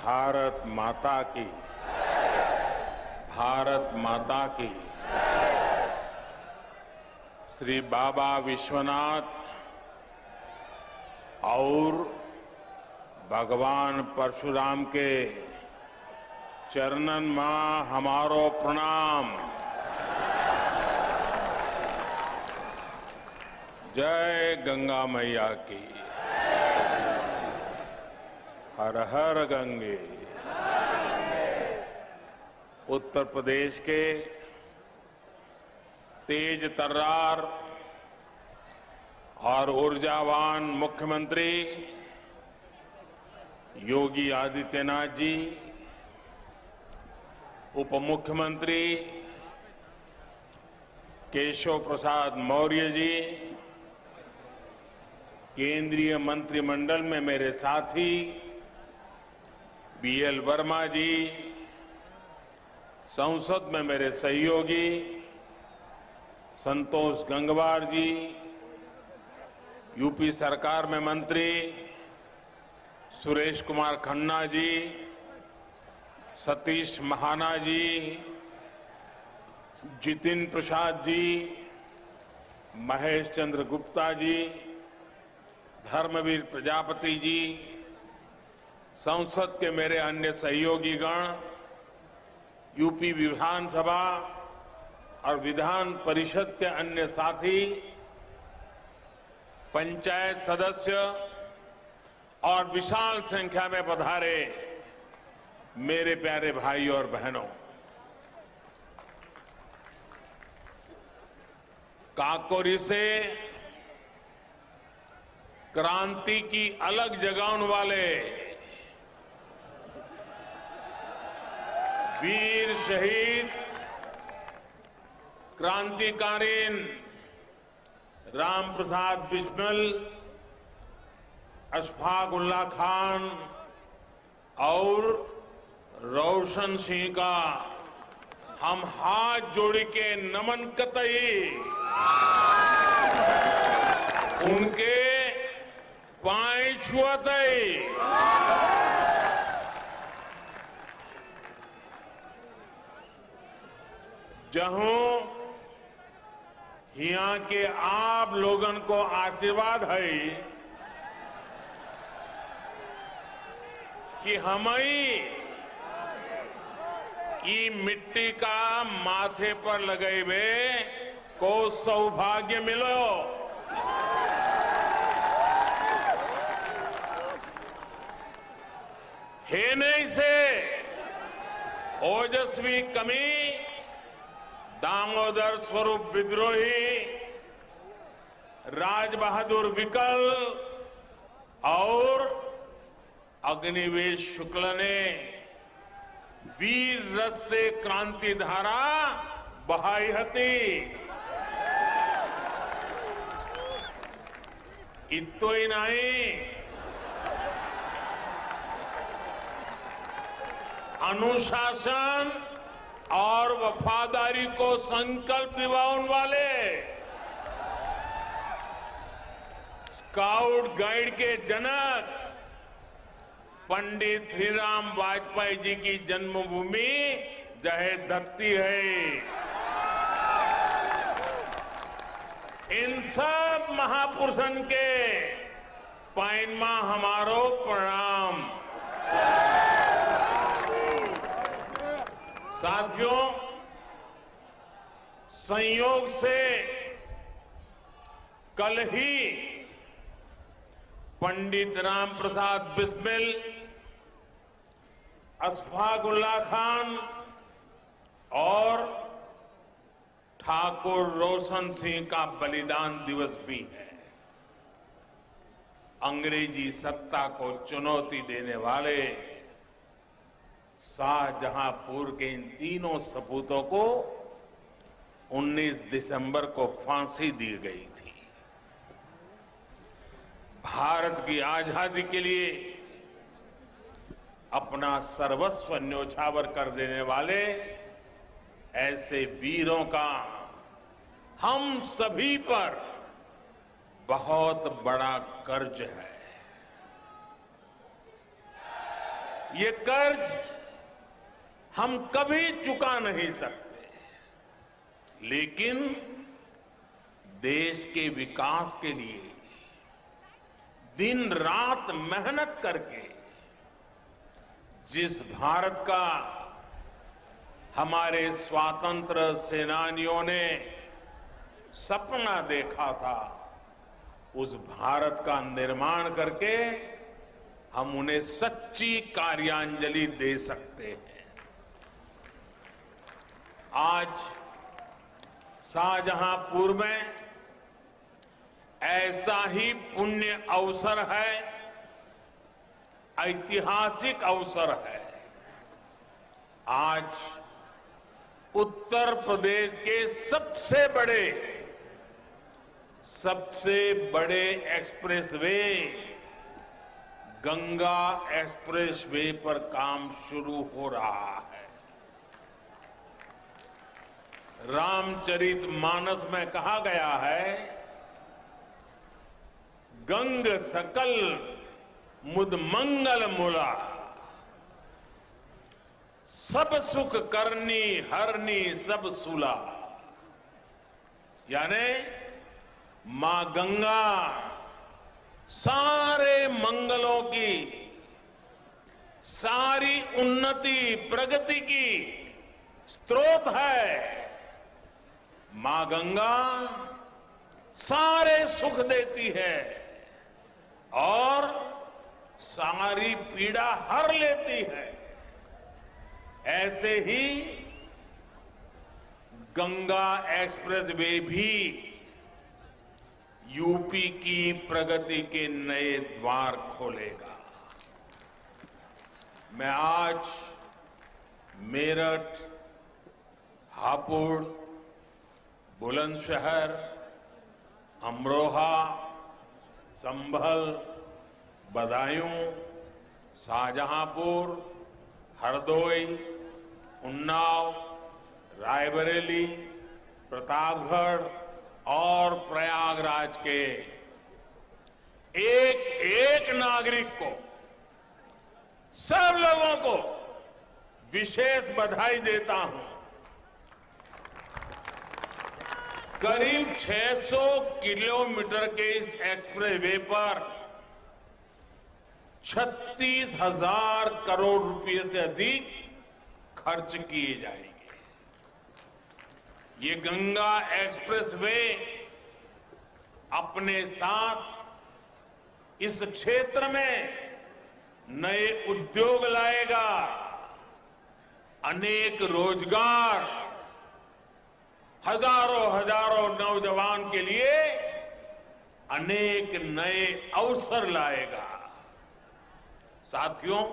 भारत माता की, भारत माता की। श्री बाबा विश्वनाथ और भगवान परशुराम के चरणन में हमारो प्रणाम। जय गंगा मैया की। हर हर गंगे। उत्तर प्रदेश के तेज तर्रार और ऊर्जावान मुख्यमंत्री योगी आदित्यनाथ जी, उप मुख्यमंत्री केशव प्रसाद मौर्य जी, केंद्रीय मंत्रिमंडल में मेरे साथी बीएल वर्मा जी, संसद में मेरे सहयोगी संतोष गंगवार जी, यूपी सरकार में मंत्री सुरेश कुमार खन्ना जी, सतीश महाना जी, जितिन प्रसाद जी, महेश चंद्र गुप्ता जी, धर्मवीर प्रजापति जी, संसद के मेरे अन्य सहयोगी गण, यूपी विधानसभा और विधान परिषद के अन्य साथी, पंचायत सदस्य और विशाल संख्या में पधारे मेरे प्यारे भाई और बहनों, काकोरी से क्रांति की अलग जगाने वाले वीर शहीद क्रांतिकारी राम प्रसाद बिस्मिल, अशफाक उल्ला खान और रोशन सिंह का हम हाथ जोड़ के नमन कतई उनके पांव छुअतई। जहूं यहाँ के आप लोगन को आशीर्वाद है कि हमें ई मिट्टी का माथे पर लगेबे को सौभाग्य मिलो। हे नहीं से ओजस्वी कमी दामोदर स्वरूप विद्रोही, राज बहादुर विकल और अग्निवेश शुक्ल ने वीर रथ से क्रांति धारा बहाई हती। इतो ही नहीं, अनुशासन और वफादारी को संकल्प दिवाने वाले स्काउट गाइड के जनक पंडित श्रीराम वाजपेयी जी की जन्मभूमि जहे धरती है। इन सब महापुरुषन के पाइनमा हमारो प्रणाम। साथियों, संयोग से कल ही पंडित राम प्रसाद बिस्मिल, अशफाक उल्ला खान और ठाकुर रोशन सिंह का बलिदान दिवस भी है। अंग्रेजी सत्ता को चुनौती देने वाले शाहजहांपुर के इन तीनों सपूतों को 19 दिसंबर को फांसी दी गई थी। भारत की आजादी के लिए अपना सर्वस्व न्योछावर कर देने वाले ऐसे वीरों का हम सभी पर बहुत बड़ा कर्ज है। ये कर्ज हम कभी चुका नहीं सकते, लेकिन देश के विकास के लिए दिन रात मेहनत करके जिस भारत का हमारे स्वातंत्र सेनानियों ने सपना देखा था, उस भारत का निर्माण करके हम उन्हें सच्ची कार्यांजलि दे सकते हैं। आज शाहजहांपुर में ऐसा ही पुण्य अवसर है, ऐतिहासिक अवसर है। आज उत्तर प्रदेश के सबसे बड़े एक्सप्रेसवे गंगा एक्सप्रेसवे पर काम शुरू हो रहा है। रामचरितमानस में कहा गया है, गंग सकल मुद मंगल मूला, सब सुख करनी हरनी सब सुला। यानी मां गंगा सारे मंगलों की, सारी उन्नति प्रगति की स्रोत है। मां गंगा सारे सुख देती है और सारी पीड़ा हर लेती है। ऐसे ही गंगा एक्सप्रेसवे भी यूपी की प्रगति के नए द्वार खोलेगा। मैं आज मेरठ, हापुड़, बुलंदशहर, अमरोहा, संभल, बदायूं, शाहजहांपुर, हरदोई, उन्नाव, रायबरेली, प्रतापगढ़ और प्रयागराज के एक एक नागरिक को, सब लोगों को विशेष बधाई देता हूं। करीब 600 किलोमीटर के इस एक्सप्रेसवे पर 36,000 करोड़ रुपए से अधिक खर्च किए जाएंगे। ये गंगा एक्सप्रेसवे अपने साथ इस क्षेत्र में नए उद्योग लाएगा, अनेक रोजगार, हजारों नौजवान के लिए अनेक नए अवसर लाएगा। साथियों,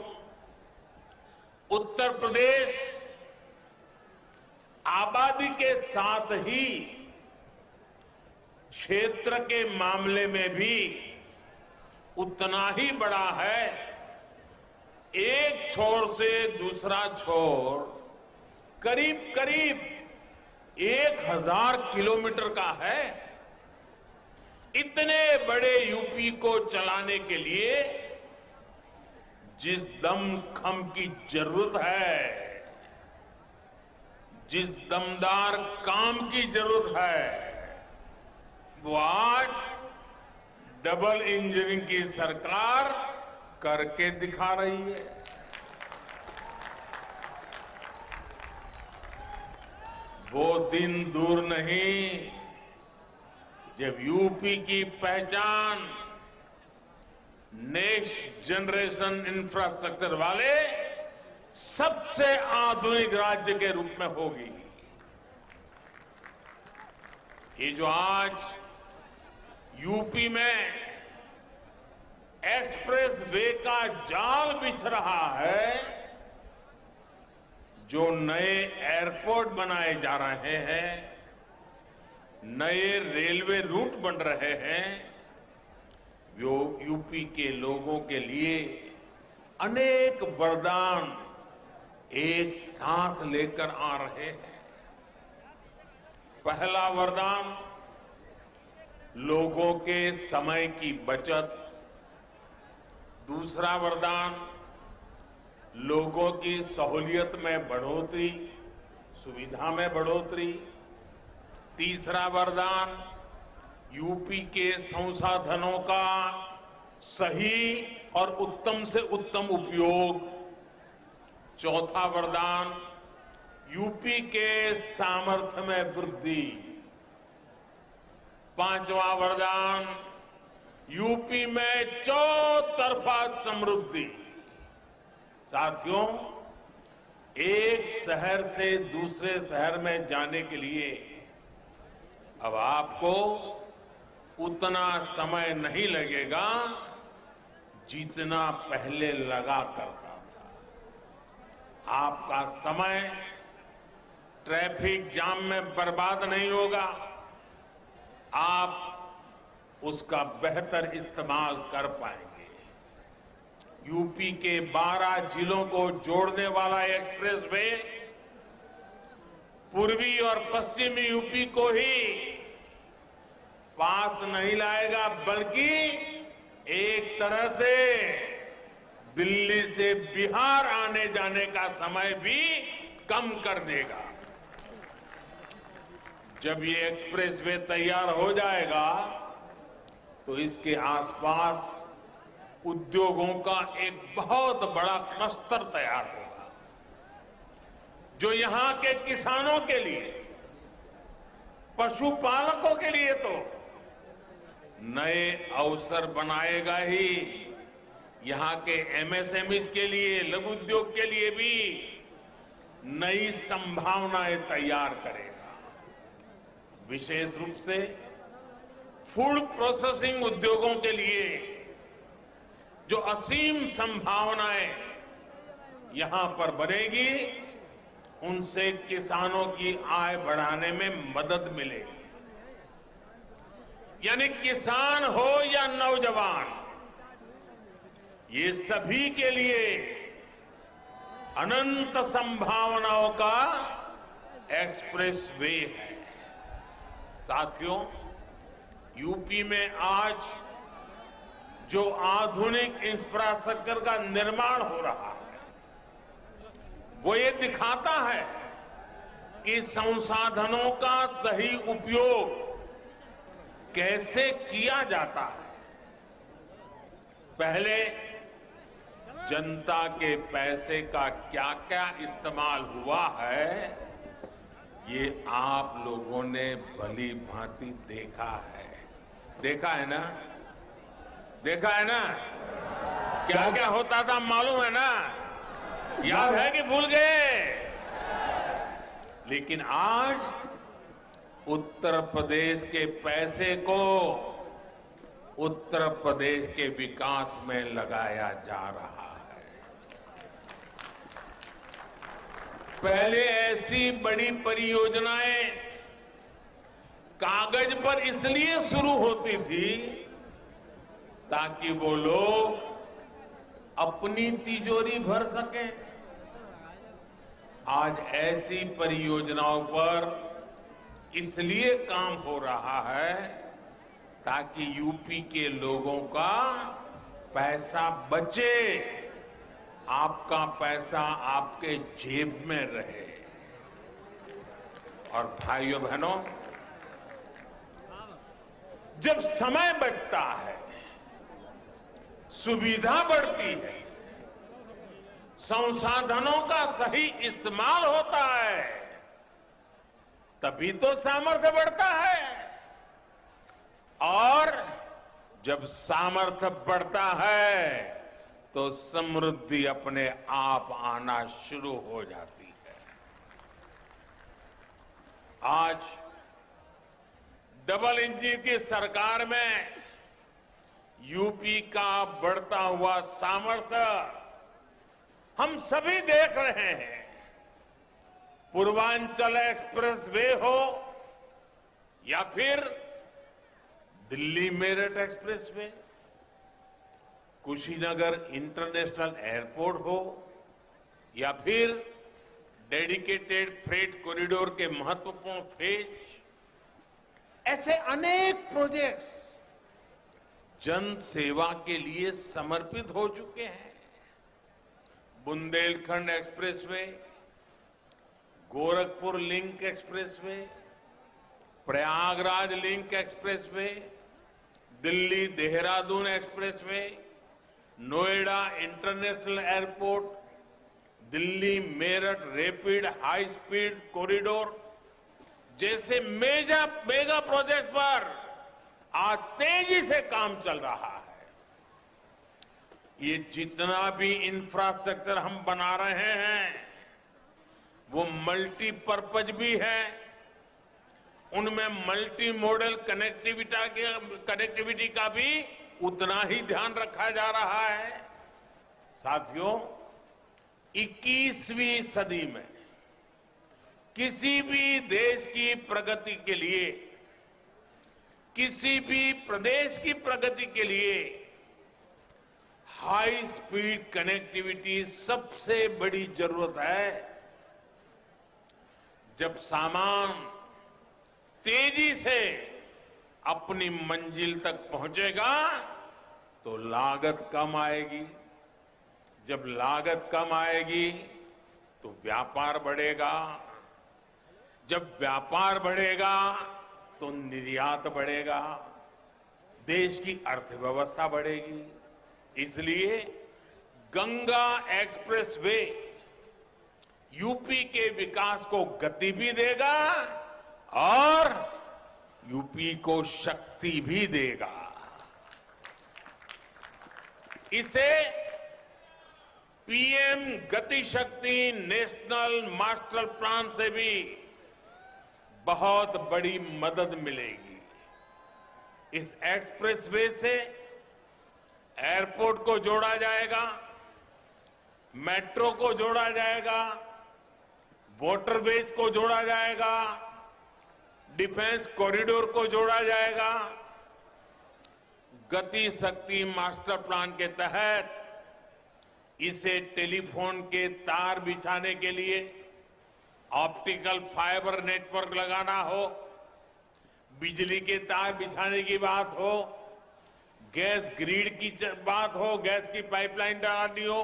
उत्तर प्रदेश आबादी के साथ ही क्षेत्र के मामले में भी उतना ही बड़ा है। एक छोर से दूसरा छोर करीब 1000 किलोमीटर का है। इतने बड़े यूपी को चलाने के लिए जिस दमखम की जरूरत है, जिस दमदार काम की जरूरत है, वो आज डबल इंजन की सरकार करके दिखा रही है। वो दिन दूर नहीं जब यूपी की पहचान नेक्स्ट जनरेशन इंफ्रास्ट्रक्चर वाले सबसे आधुनिक राज्य के रूप में होगी। ये जो आज यूपी में एक्सप्रेस वे का जाल बिछ रहा है, जो नए एयरपोर्ट बनाए जा रहे हैं, नए रेलवे रूट बन रहे हैं, वो यूपी के लोगों के लिए अनेक वरदान एक साथ लेकर आ रहे हैं। पहला वरदान लोगों के समय की बचत, दूसरा वरदान लोगों की सहूलियत में बढ़ोतरी, सुविधा में बढ़ोतरी। तीसरा वरदान, यूपी के संसाधनों का सही और उत्तम से उत्तम उपयोग। चौथा वरदान, यूपी के सामर्थ्य में वृद्धि। पांचवा वरदान, यूपी में चौतरफा समृद्धि। साथियों, एक शहर से दूसरे शहर में जाने के लिए अब आपको उतना समय नहीं लगेगा जितना पहले लगा करता था। आपका समय ट्रैफिक जाम में बर्बाद नहीं होगा, आप उसका बेहतर इस्तेमाल कर पाएंगे। यूपी के 12 जिलों को जोड़ने वाला एक्सप्रेसवे पूर्वी और पश्चिमी यूपी को ही पास नहीं लाएगा, बल्कि एक तरह से दिल्ली से बिहार आने जाने का समय भी कम कर देगा। जब ये एक्सप्रेसवे तैयार हो जाएगा तो इसके आसपास उद्योगों का एक बहुत बड़ा क्लस्टर तैयार होगा, जो यहां के किसानों के लिए, पशुपालकों के लिए तो नए अवसर बनाएगा ही, यहां के एमएसएमई के लिए, लघु उद्योग के लिए भी नई संभावनाएं तैयार करेगा। विशेष रूप से फूड प्रोसेसिंग उद्योगों के लिए जो असीम संभावनाएं यहां पर बनेगी, उनसे किसानों की आय बढ़ाने में मदद मिलेगी। यानी किसान हो या नौजवान, ये सभी के लिए अनंत संभावनाओं का एक्सप्रेस वे है। साथियों, यूपी में आज जो आधुनिक इंफ्रास्ट्रक्चर का निर्माण हो रहा है, वो ये दिखाता है कि संसाधनों का सही उपयोग कैसे किया जाता है। पहले जनता के पैसे का क्या क्या इस्तेमाल हुआ है, ये आप लोगों ने भली भांति देखा है। देखा है ना? देखा है ना? क्या क्या होता था मालूम है ना? याद है कि भूल गए? लेकिन आज उत्तर प्रदेश के पैसे को उत्तर प्रदेश के विकास में लगाया जा रहा है। पहले ऐसी बड़ी परियोजनाएं कागज पर इसलिए शुरू होती थी ताकि वो लोग अपनी तिजोरी भर सकें। आज ऐसी परियोजनाओं पर इसलिए काम हो रहा है ताकि यूपी के लोगों का पैसा बचे, आपका पैसा आपके जेब में रहे। और भाइयों बहनों, जब समय बचता है, सुविधा बढ़ती है, संसाधनों का सही इस्तेमाल होता है, तभी तो सामर्थ्य बढ़ता है। और जब सामर्थ्य बढ़ता है तो समृद्धि अपने आप आना शुरू हो जाती है। आज डबल इंजन की सरकार में यूपी का बढ़ता हुआ सामर्थ्य हम सभी देख रहे हैं। पूर्वांचल एक्सप्रेसवे हो या फिर Delhi Meerut expressway, Kushinagar international airport हो या फिर डेडिकेटेड फ्रेट कॉरिडोर के महत्वपूर्ण फेज, ऐसे अनेक प्रोजेक्ट्स जन सेवा के लिए समर्पित हो चुके हैं। Bundelkhand expressway, Gorakhpur link expressway, Prayagraj link expressway, Delhi Dehradun expressway, Noida international airport, Delhi Meerut rapid high speed corridor जैसे मेगा प्रोजेक्ट पर आज तेजी से काम चल रहा है। ये जितना भी इंफ्रास्ट्रक्चर हम बना रहे हैं वो मल्टीपर्पज भी है, उनमें मल्टी मॉडल कनेक्टिविटी का भी उतना ही ध्यान रखा जा रहा है। साथियों, 21वीं सदी में किसी भी देश की प्रगति के लिए, किसी भी प्रदेश की प्रगति के लिए हाई स्पीड कनेक्टिविटी सबसे बड़ी जरूरत है। जब सामान तेजी से अपनी मंजिल तक पहुंचेगा तो लागत कम आएगी, जब लागत कम आएगी तो व्यापार बढ़ेगा, जब व्यापार बढ़ेगा तो निर्यात बढ़ेगा, देश की अर्थव्यवस्था बढ़ेगी। इसलिए गंगा एक्सप्रेसवे यूपी के विकास को गति भी देगा और यूपी को शक्ति भी देगा। इसे पीएम गति शक्ति नेशनल मास्टर प्लान से भी बहुत बड़ी मदद मिलेगी। इस एक्सप्रेसवे से एयरपोर्ट को जोड़ा जाएगा, मेट्रो को जोड़ा जाएगा, वाटरवेज को जोड़ा जाएगा, डिफेंस कॉरिडोर को जोड़ा जाएगा। गति शक्ति मास्टर प्लान के तहत इसे टेलीफोन के तार बिछाने के लिए ऑप्टिकल फाइबर नेटवर्क लगाना हो, बिजली के तार बिछाने की बात हो, गैस ग्रिड की बात हो, गैस की पाइपलाइन डालनी हो,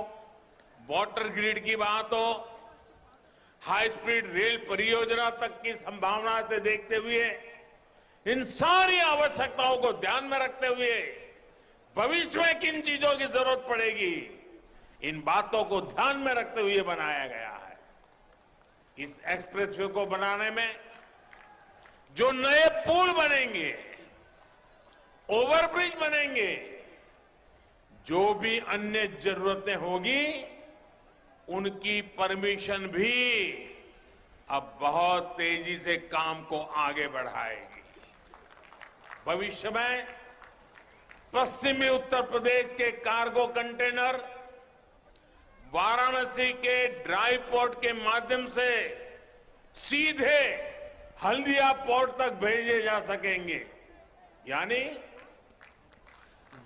वाटर ग्रिड की बात हो, हाई स्पीड रेल परियोजना तक की संभावना से देखते हुए इन सारी आवश्यकताओं को ध्यान में रखते हुए भविष्य में किन चीजों की जरूरत पड़ेगी, इन बातों को ध्यान में रखते हुए बनाया गया है। इस एक्सप्रेसवे को बनाने में जो नए पुल बनेंगे, ओवरब्रिज बनेंगे, जो भी अन्य जरूरतें होगी, उनकी परमिशन भी अब बहुत तेजी से काम को आगे बढ़ाएगी। भविष्य में पश्चिमी उत्तर प्रदेश के कार्गो कंटेनर वाराणसी के ड्राई पोर्ट के माध्यम से सीधे हल्दिया पोर्ट तक भेजे जा सकेंगे। यानी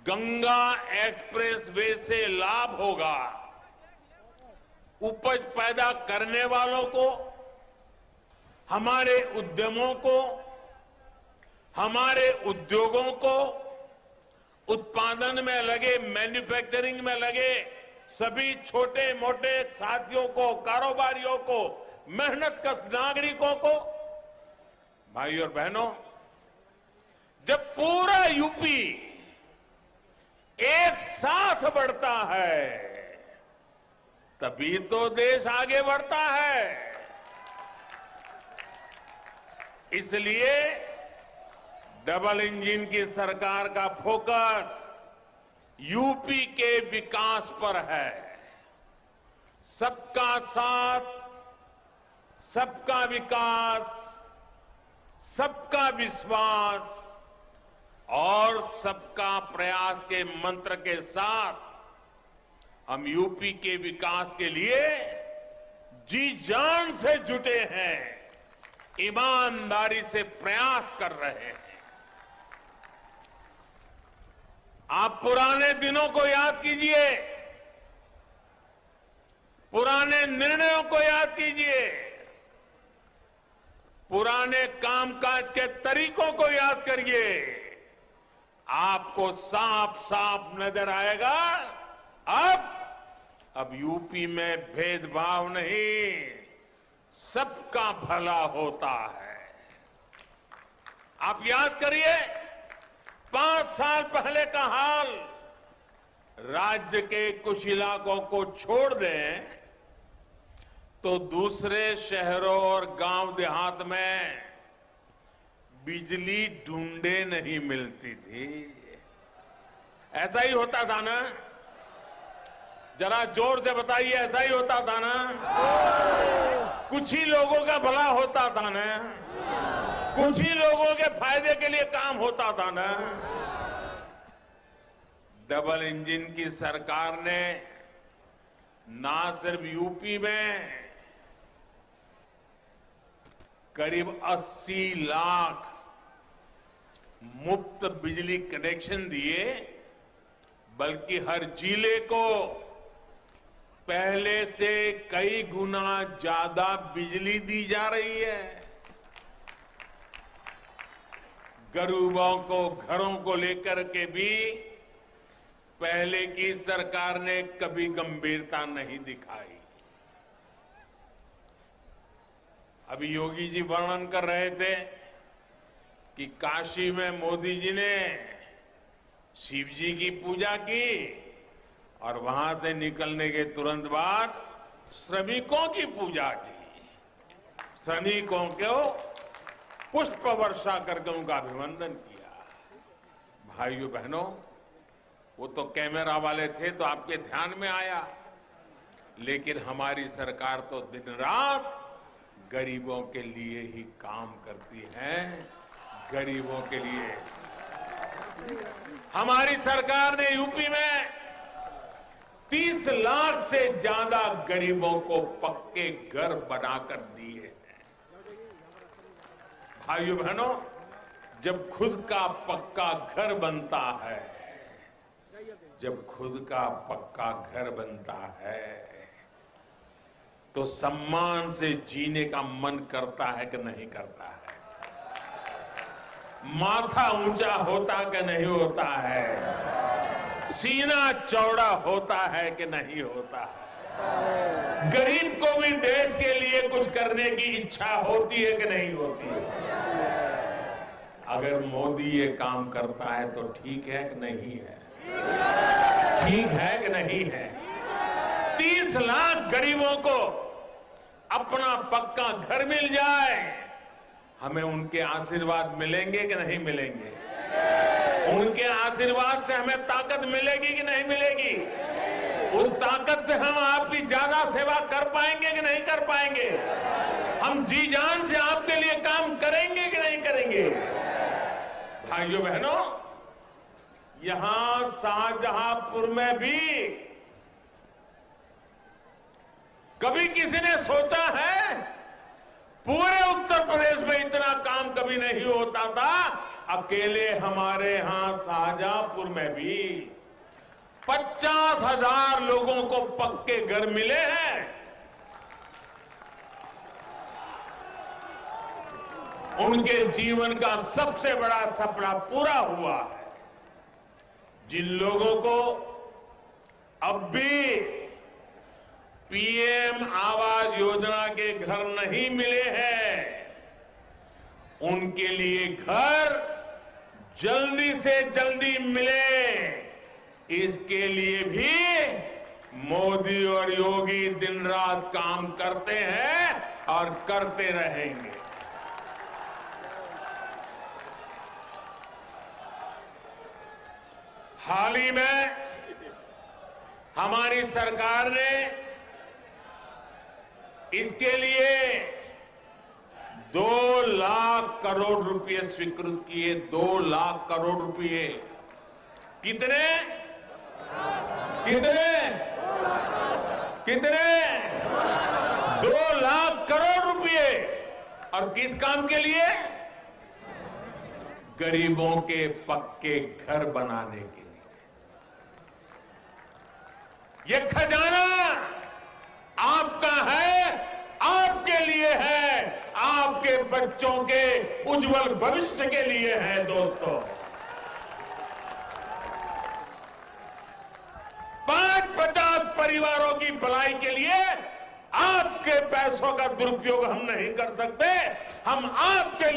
गंगा एक्सप्रेसवे से लाभ होगा उपज पैदा करने वालों को, हमारे उद्यमों को, हमारे उद्योगों को, उत्पादन में लगे, मैन्युफैक्चरिंग में लगे सभी छोटे मोटे साथियों को, कारोबारियों को, मेहनतकश नागरिकों को। भाइयों और बहनों, जब पूरा यूपी एक साथ बढ़ता है तभी तो देश आगे बढ़ता है। इसलिए डबल इंजन की सरकार का फोकस यूपी के विकास पर है। सबका साथ, सबका विकास, सबका विश्वास और सबका प्रयास के मंत्र के साथ हम यूपी के विकास के लिए जी जान से जुटे हैं, ईमानदारी से प्रयास कर रहे हैं। आप पुराने दिनों को याद कीजिए, पुराने निर्णयों को याद कीजिए, पुराने कामकाज के तरीकों को याद करिए। आपको साफ साफ नजर आएगा अब अब यूपी में भेदभाव नहीं, सबका भला होता है। आप याद करिए 5 साल पहले का हाल। राज्य के कुछ इलाकों को छोड़ दें तो दूसरे शहरों और गांव देहात में बिजली ढूंढे नहीं मिलती थी। ऐसा ही होता था ना? जरा जोर से बताइए, ऐसा ही होता था ना? कुछ ही लोगों का भला होता था ना? कुछ ही लोगों के फायदे के लिए काम होता था ना? डबल इंजन की सरकार ने ना सिर्फ यूपी में करीब 80 लाख मुफ्त बिजली कनेक्शन दिए, बल्कि हर जिले को पहले से कई गुना ज्यादा बिजली दी जा रही है। गरीबों को घरों को लेकर के भी पहले की सरकार ने कभी गंभीरता नहीं दिखाई। अभी योगी जी वर्णन कर रहे थे कि काशी में मोदी जी ने शिव जी की पूजा की और वहां से निकलने के तुरंत बाद श्रमिकों की पूजा की। श्रमिकों को पुष्प वर्षा करके उनका अभिनंदन किया। भाइयों बहनों, वो तो कैमरा वाले थे तो आपके ध्यान में आया, लेकिन हमारी सरकार तो दिन रात गरीबों के लिए ही काम करती है। गरीबों के लिए हमारी सरकार ने यूपी में 30 लाख से ज्यादा गरीबों को पक्के घर बनाकर दिए हैं। भाइयों बहनों, जब खुद का पक्का घर बनता है, जब खुद का पक्का घर बनता है तो सम्मान से जीने का मन करता है कि नहीं करता है? माथा ऊंचा होता कि नहीं होता है? सीना चौड़ा होता है कि नहीं होता है? गरीब को भी देश के लिए कुछ करने की इच्छा होती है कि नहीं होती है? अगर मोदी ये काम करता है तो ठीक है कि नहीं है? ठीक है कि नहीं है? 30 लाख गरीबों को अपना पक्का घर मिल जाए, हमें उनके आशीर्वाद मिलेंगे कि नहीं मिलेंगे? उनके आशीर्वाद से हमें ताकत मिलेगी कि नहीं मिलेगी? उस ताकत से हम आपकी ज्यादा सेवा कर पाएंगे कि नहीं कर पाएंगे? हम जी जान से आपके लिए काम करेंगे कि नहीं करेंगे? भाइयों बहनों, यहां शाहजहांपुर में भी कभी किसी ने सोचा है? पूरे उत्तर प्रदेश में इतना काम कभी नहीं होता था। अकेले हमारे यहां शाहजहांपुर में भी 50,000 लोगों को पक्के घर मिले हैं। उनके जीवन का सबसे बड़ा सपना पूरा हुआ है। जिन लोगों को अब भी पीएम आवास योजना के घर नहीं मिले हैं, उनके लिए घर जल्दी से जल्दी मिले, इसके लिए भी मोदी और योगी दिन रात काम करते हैं और करते रहेंगे। हाल ही में हमारी सरकार ने इसके लिए 2 लाख करोड़ रुपए स्वीकृत किए। 2 लाख करोड़ रुपए। कितने कितने कितने 2 लाख करोड़ रुपए। और किस काम के लिए? गरीबों के पक्के घर बनाने के लिए। ये खजाना आपका है, आपके लिए है, आपके बच्चों के उज्जवल भविष्य के लिए है। दोस्तों, 50 परिवारों की भलाई के लिए आपके पैसों का दुरुपयोग हम नहीं कर सकते। हम आपके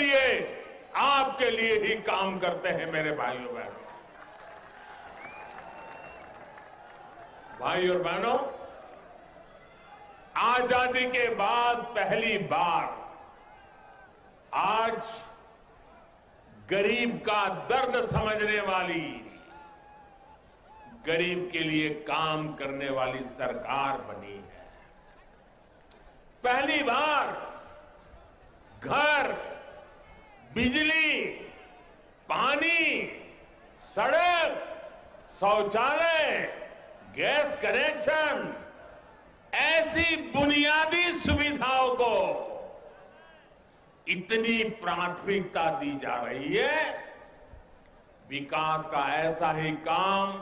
लिए ही काम करते हैं मेरे भाइयों बहनों। भाई और बहनों, आजादी के बाद पहली बार आज गरीब का दर्द समझने वाली, गरीब के लिए काम करने वाली सरकार बनी है। पहली बार घर, बिजली, पानी, सड़क, शौचालय, गैस कनेक्शन, ऐसी बुनियादी सुविधाओं को इतनी प्राथमिकता दी जा रही है। विकास का ऐसा ही काम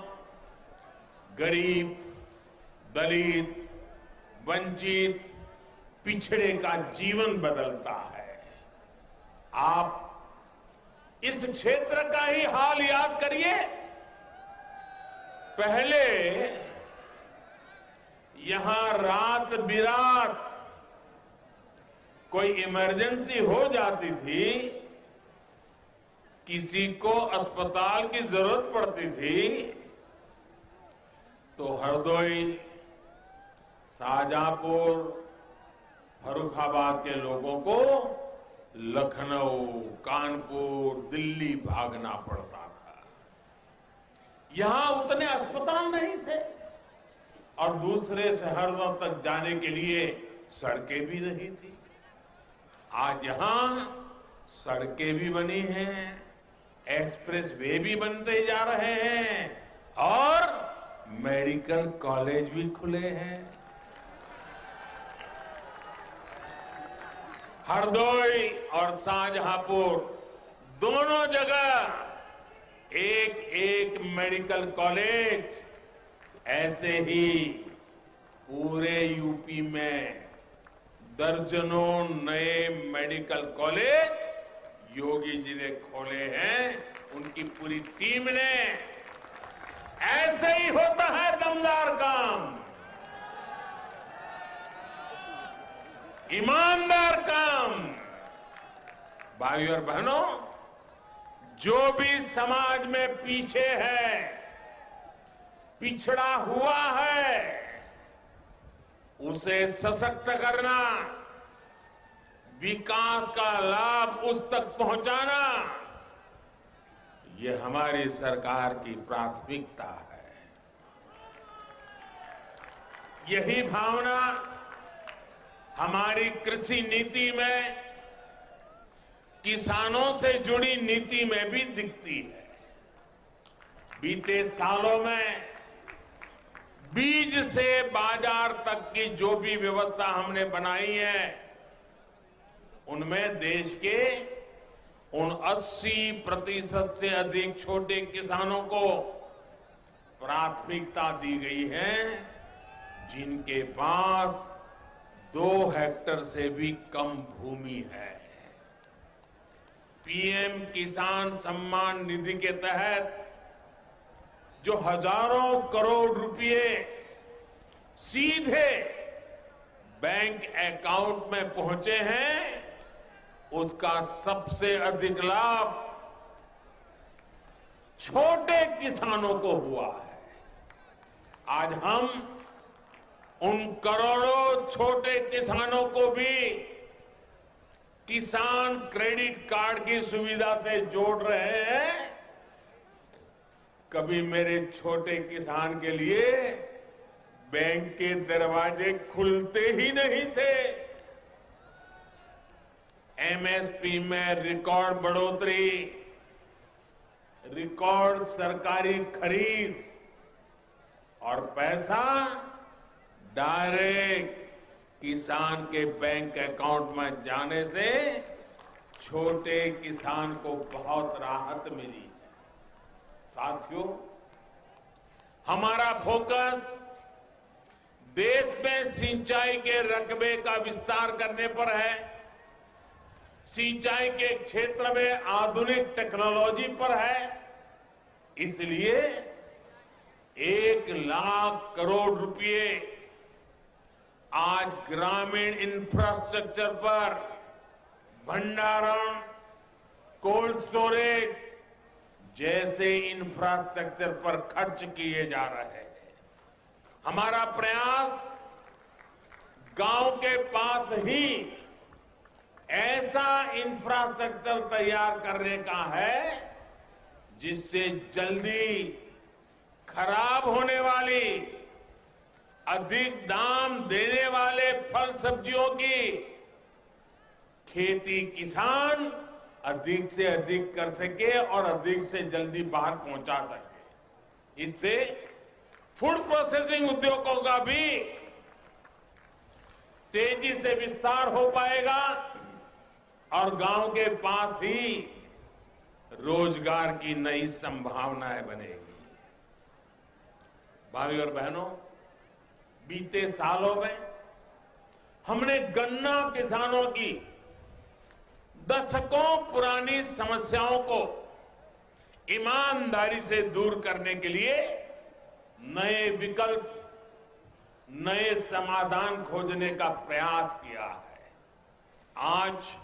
गरीब, दलित, वंचित, पिछड़े का जीवन बदलता है। आप इस क्षेत्र का ही हाल याद करिए। पहले यहां रात बिरात कोई इमरजेंसी हो जाती थी, किसी को अस्पताल की जरूरत पड़ती थी, तो हरदोई, शाहजहांपुर, फर्रुखाबाद के लोगों को लखनऊ, कानपुर, दिल्ली भागना पड़ता था। यहां उतने अस्पताल नहीं थे और दूसरे शहरों तक जाने के लिए सड़कें भी नहीं थी। आज यहां सड़कें भी बनी हैं, एक्सप्रेस वे भी बनते जा रहे हैं और मेडिकल कॉलेज भी खुले हैं। हरदोई और शाहजहांपुर दोनों जगह एक एक मेडिकल कॉलेज, ऐसे ही पूरे यूपी में दर्जनों नए मेडिकल कॉलेज योगी जी ने खोले हैं। उनकी पूरी टीम ने। ऐसे ही होता है दमदार काम, ईमानदार काम। भाई और बहनों, जो भी समाज में पीछे है, पिछड़ा हुआ है, उसे सशक्त करना, विकास का लाभ उस तक पहुंचाना, ये हमारी सरकार की प्राथमिकता है। यही भावना हमारी कृषि नीति में, किसानों से जुड़ी नीति में भी दिखती है। बीते सालों में बीज से बाजार तक की जो भी व्यवस्था हमने बनाई है, उनमें देश के उन 80% से अधिक छोटे किसानों को प्राथमिकता दी गई है, जिनके पास 2 हेक्टेयर से भी कम भूमि है। पीएम किसान सम्मान निधि के तहत जो हजारों करोड़ रुपए सीधे बैंक अकाउंट में पहुंचे हैं, उसका सबसे अधिक लाभ छोटे किसानों को हुआ है। आज हम उन करोड़ों छोटे किसानों को भी किसान क्रेडिट कार्ड की सुविधा से जोड़ रहे हैं। कभी मेरे छोटे किसान के लिए बैंक के दरवाजे खुलते ही नहीं थे। एमएसपी में रिकॉर्ड बढ़ोतरी, रिकॉर्ड सरकारी खरीद और पैसा डायरेक्ट किसान के बैंक अकाउंट में जाने से छोटे किसान को बहुत राहत मिली। साथियों, हमारा फोकस देश में सिंचाई के रकबे का विस्तार करने पर है, सिंचाई के क्षेत्र में आधुनिक टेक्नोलॉजी पर है। इसलिए 1,00,000 करोड़ रुपए आज ग्रामीण इंफ्रास्ट्रक्चर पर, भंडारण, कोल्ड स्टोरेज जैसे इंफ्रास्ट्रक्चर पर खर्च किए जा रहे हैं। हमारा प्रयास गांव के पास ही ऐसा इंफ्रास्ट्रक्चर तैयार करने का है जिससे जल्दी खराब होने वाली, अधिक दाम देने वाले फल सब्जियों की खेती किसान अधिक से अधिक कर सके और अधिक से जल्दी बाहर पहुंचा सके। इससे फूड प्रोसेसिंग उद्योगों का भी तेजी से विस्तार हो पाएगा और गांव के पास ही रोजगार की नई संभावनाएं बनेगी। भाई और बहनों, बीते सालों में हमने गन्ना किसानों की दशकों पुरानी समस्याओं को ईमानदारी से दूर करने के लिए नए विकल्प, नए समाधान खोजने का प्रयास किया है। आज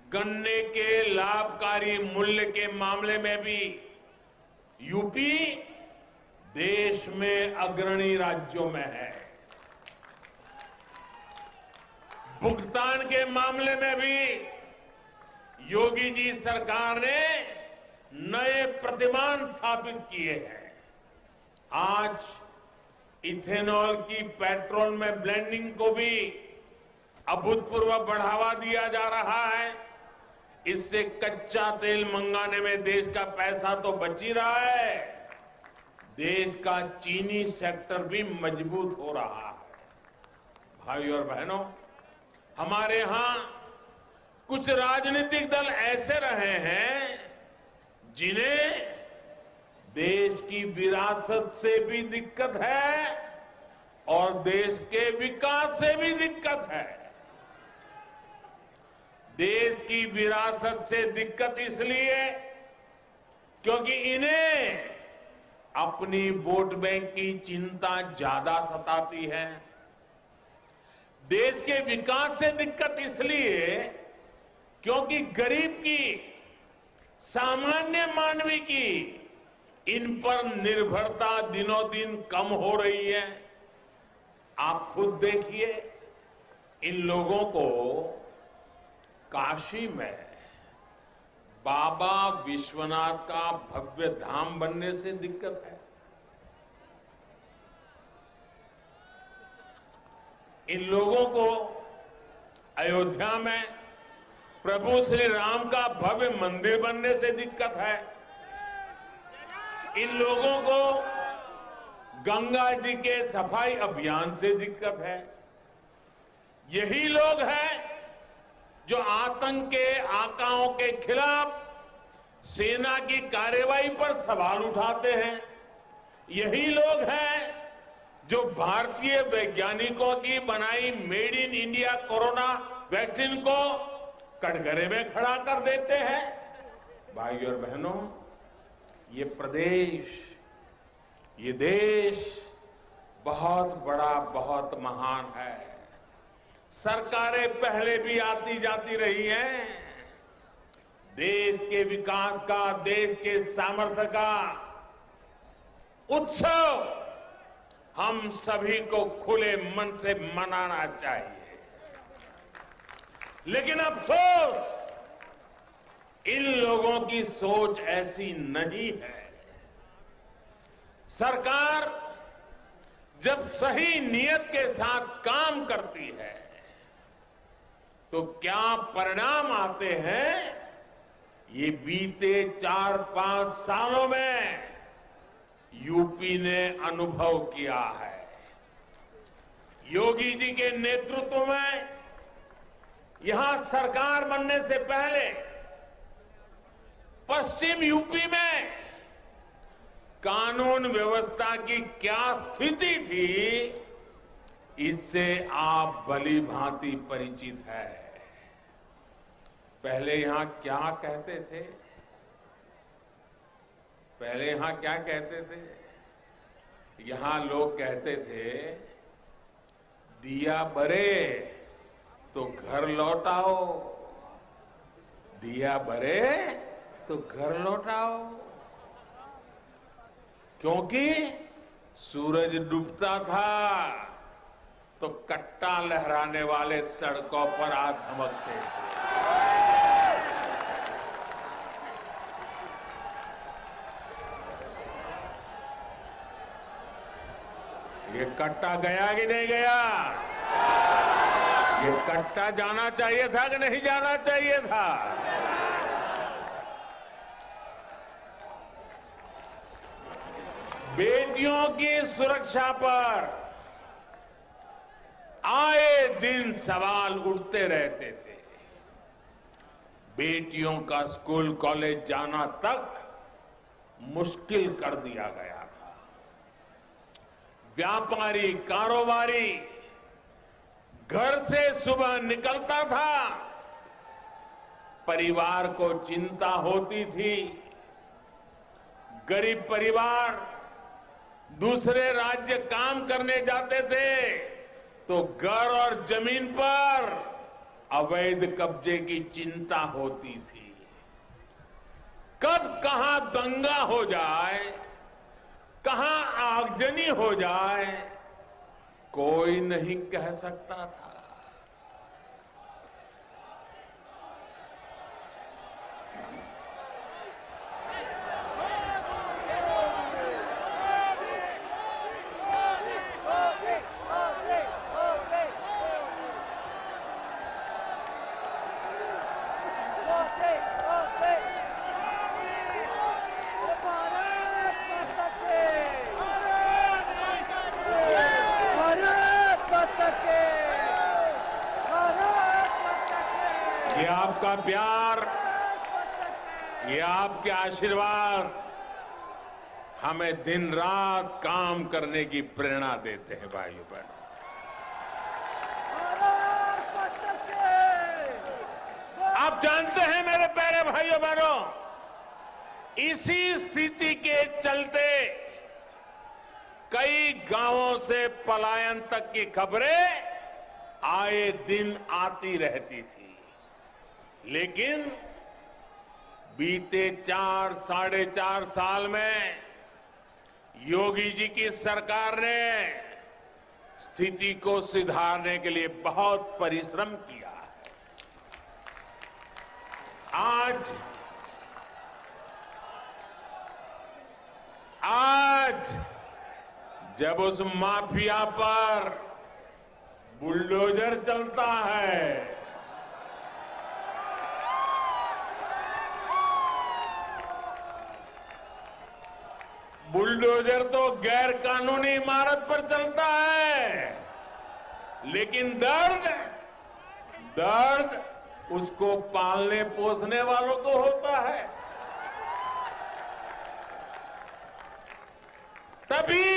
गन्ने के लाभकारी मूल्य के मामले में भी यूपी देश में अग्रणी राज्यों में है। भुगतान के मामले में भी योगी जी सरकार ने नए प्रतिमान स्थापित किए हैं। आज इथेनॉल की पेट्रोल में ब्लेंडिंग को भी अभूतपूर्व बढ़ावा दिया जा रहा है। इससे कच्चा तेल मंगाने में देश का पैसा तो बच ही रहा है, देश का चीनी सेक्टर भी मजबूत हो रहा है। भाई और बहनों, हमारे यहां कुछ राजनीतिक दल ऐसे रहे हैं जिन्हें देश की विरासत से भी दिक्कत है और देश के विकास से भी दिक्कत है। देश की विरासत से दिक्कत इसलिए क्योंकि इन्हें अपनी वोट बैंक की चिंता ज्यादा सताती है। देश के विकास से दिक्कत इसलिए क्योंकि गरीब की, सामान्य मानवी की इन पर निर्भरता दिनों दिन कम हो रही है। आप खुद देखिए, इन लोगों को काशी में बाबा विश्वनाथ का भव्य धाम बनने से दिक्कत है। इन लोगों को अयोध्या में प्रभु श्री राम का भव्य मंदिर बनने से दिक्कत है। इन लोगों को गंगा जी के सफाई अभियान से दिक्कत है। यही लोग हैं जो आतंक के आकाओं के खिलाफ सेना की कार्रवाई पर सवाल उठाते हैं। यही लोग हैं जो भारतीय वैज्ञानिकों की बनाई made in India corona vaccine को कटघरे में खड़ा कर देते हैं। भाई और बहनों, ये प्रदेश, ये देश बहुत बड़ा, बहुत महान है। सरकारें पहले भी आती जाती रही हैं। देश के विकास का, देश के सामर्थ्य का उत्सव हम सभी को खुले मन से मनाना चाहिए। लेकिन अफसोस, इन लोगों की सोच ऐसी नहीं है। सरकार जब सही नियत के साथ काम करती है तो क्या परिणाम आते हैं, ये बीते 4-5 सालों में यूपी ने अनुभव किया है। योगी जी के नेतृत्व में यहां सरकार बनने से पहले पश्चिम यूपी में कानून व्यवस्था की क्या स्थिति थी, इससे आप भली भांति परिचित है। पहले यहां क्या कहते थे? यहां लोग कहते थे दिया बरे तो घर लौटाओ, दिया बरे तो घर लौटाओ, क्योंकि सूरज डूबता था तो कट्टा लहराने वाले सड़कों पर आ धमकते थे। ये कट्टा गया कि नहीं गया? ये कट्टा जाना चाहिए था कि नहीं जाना चाहिए था? बेटियों की सुरक्षा पर आए दिन सवाल उठते रहते थे। बेटियों का स्कूल कॉलेज जाना तक मुश्किल कर दिया गया था। व्यापारी कारोबारी घर से सुबह निकलता था, परिवार को चिंता होती थी। गरीब परिवार दूसरे राज्य काम करने जाते थे तो घर और जमीन पर अवैध कब्जे की चिंता होती थी। कब कहां दंगा हो जाए, कहां आगजनी हो जाए, कोई नहीं कह सकता था। ये आपका प्यार, ये आपके आशीर्वाद हमें दिन रात काम करने की प्रेरणा देते हैं भाइयों बहनों। आप जानते हैं मेरे प्यारे भाइयों बहनों, इसी स्थिति के चलते कई गांवों से पलायन तक की खबरें आए दिन आती रहती थी। लेकिन बीते 4-4.5 साल में योगी जी की सरकार ने स्थिति को सुधारने के लिए बहुत परिश्रम किया है। आज जब उस माफिया पर बुलडोजर चलता है, बुलडोजर तो गैर कानूनी इमारत पर चलता है, लेकिन दर्द उसको पालने पोसने वालों को होता है। तभी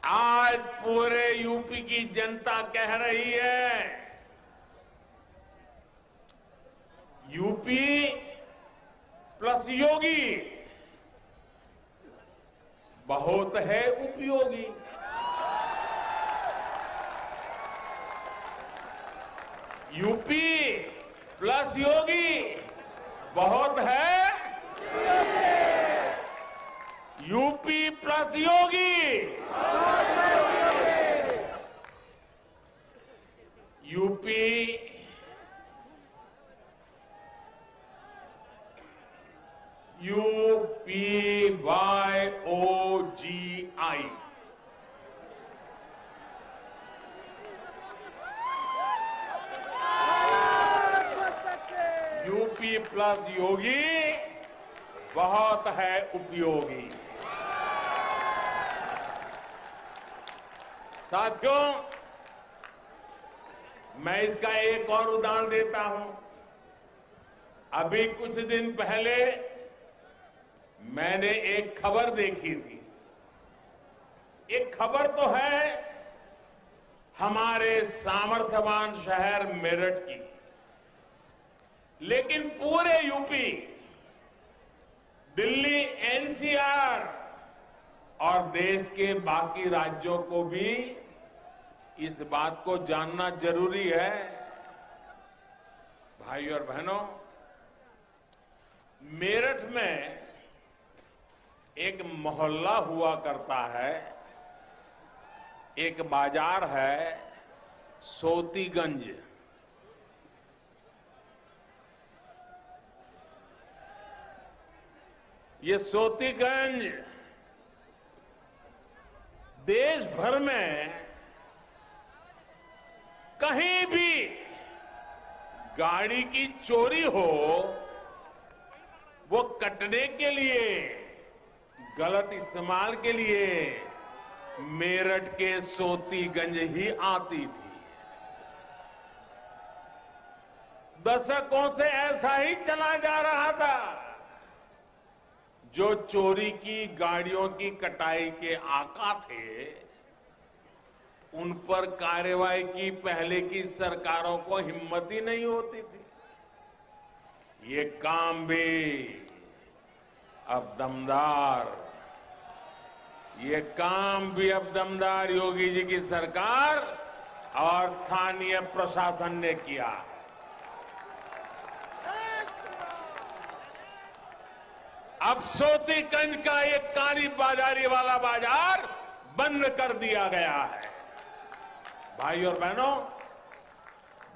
आज पूरे यूपी की जनता कह रही है, यूपी प्लस योगी बहुत है उपयोगी। यूपी प्लस योगी बहुत है, यूपी प्लस योगी, यूपी UPYOGI यूपी प्लस योगी बहुत है उपयोगी। साथियों, मैं इसका एक और उदाहरण देता हूं। अभी कुछ दिन पहले मैंने एक खबर देखी थी। एक खबर तो है हमारे सामर्थ्यवान शहर मेरठ की, लेकिन पूरे यूपी, दिल्ली, एनसीआर और देश के बाकी राज्यों को भी इस बात को जानना जरूरी है। भाई और बहनों, मेरठ में एक मोहल्ला हुआ करता है, एक बाजार है सोतीगंज। ये सोतीगंज देश भर में कहीं भी गाड़ी की चोरी हो, वो कटने के लिए, गलत इस्तेमाल के लिए मेरठ के सोतीगंज ही आती थी। दशकों से ऐसा ही चला जा रहा था। जो चोरी की गाड़ियों की कटाई के आका थे, उन पर कार्रवाई की पहले की सरकारों को हिम्मत ही नहीं होती थी। ये काम भी अब दमदार, ये काम भी अब दमदार योगी जी की सरकार और स्थानीय प्रशासन ने किया। अब सोतीगंज का एक काली बाजारी वाला बाजार बंद कर दिया गया है। भाई और बहनों,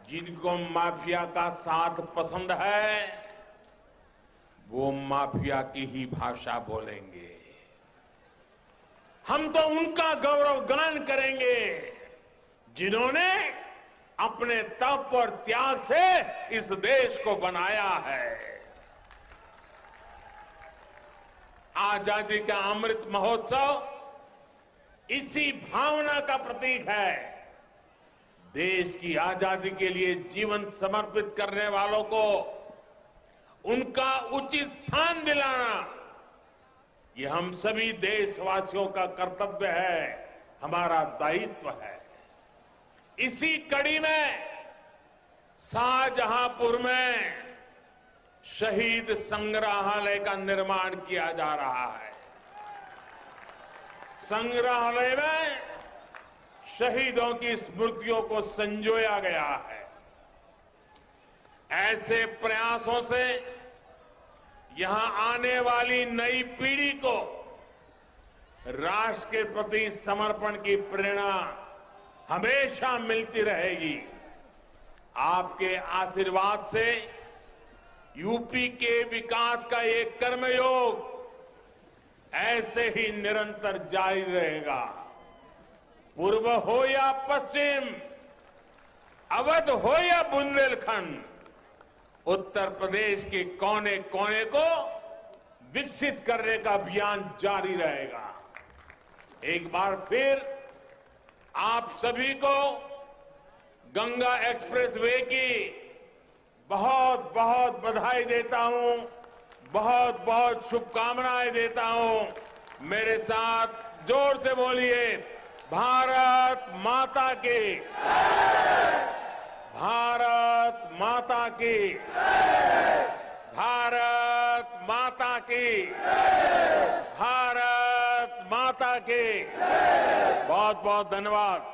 जिनको माफिया का साथ पसंद है, वो माफिया की ही भाषा बोलेंगे। हम तो उनका गौरव गान करेंगे जिन्होंने अपने तप और त्याग से इस देश को बनाया है। आजादी का अमृत महोत्सव इसी भावना का प्रतीक है। देश की आजादी के लिए जीवन समर्पित करने वालों को उनका उचित स्थान दिलाना, ये हम सभी देशवासियों का कर्तव्य है, हमारा दायित्व है। इसी कड़ी में शाहजहांपुर में शहीद संग्रहालय का निर्माण किया जा रहा है। संग्रहालय में शहीदों की स्मृतियों को संजोया गया है। ऐसे प्रयासों से यहां आने वाली नई पीढ़ी को राष्ट्र के प्रति समर्पण की प्रेरणा हमेशा मिलती रहेगी। आपके आशीर्वाद से यूपी के विकास का ये कर्मयोग ऐसे ही निरंतर जारी रहेगा। पूर्व हो या पश्चिम, अवध हो या बुंदेलखंड, उत्तर प्रदेश के कोने कोने को विकसित करने का अभियान जारी रहेगा। एक बार फिर आप सभी को गंगा एक्सप्रेसवे की बहुत बहुत बधाई देता हूं, बहुत बहुत शुभकामनाएं देता हूं। मेरे साथ जोर से बोलिए, भारत माता की, भारत माता की, भारत माता की, भारत माता की। बहुत बहुत धन्यवाद।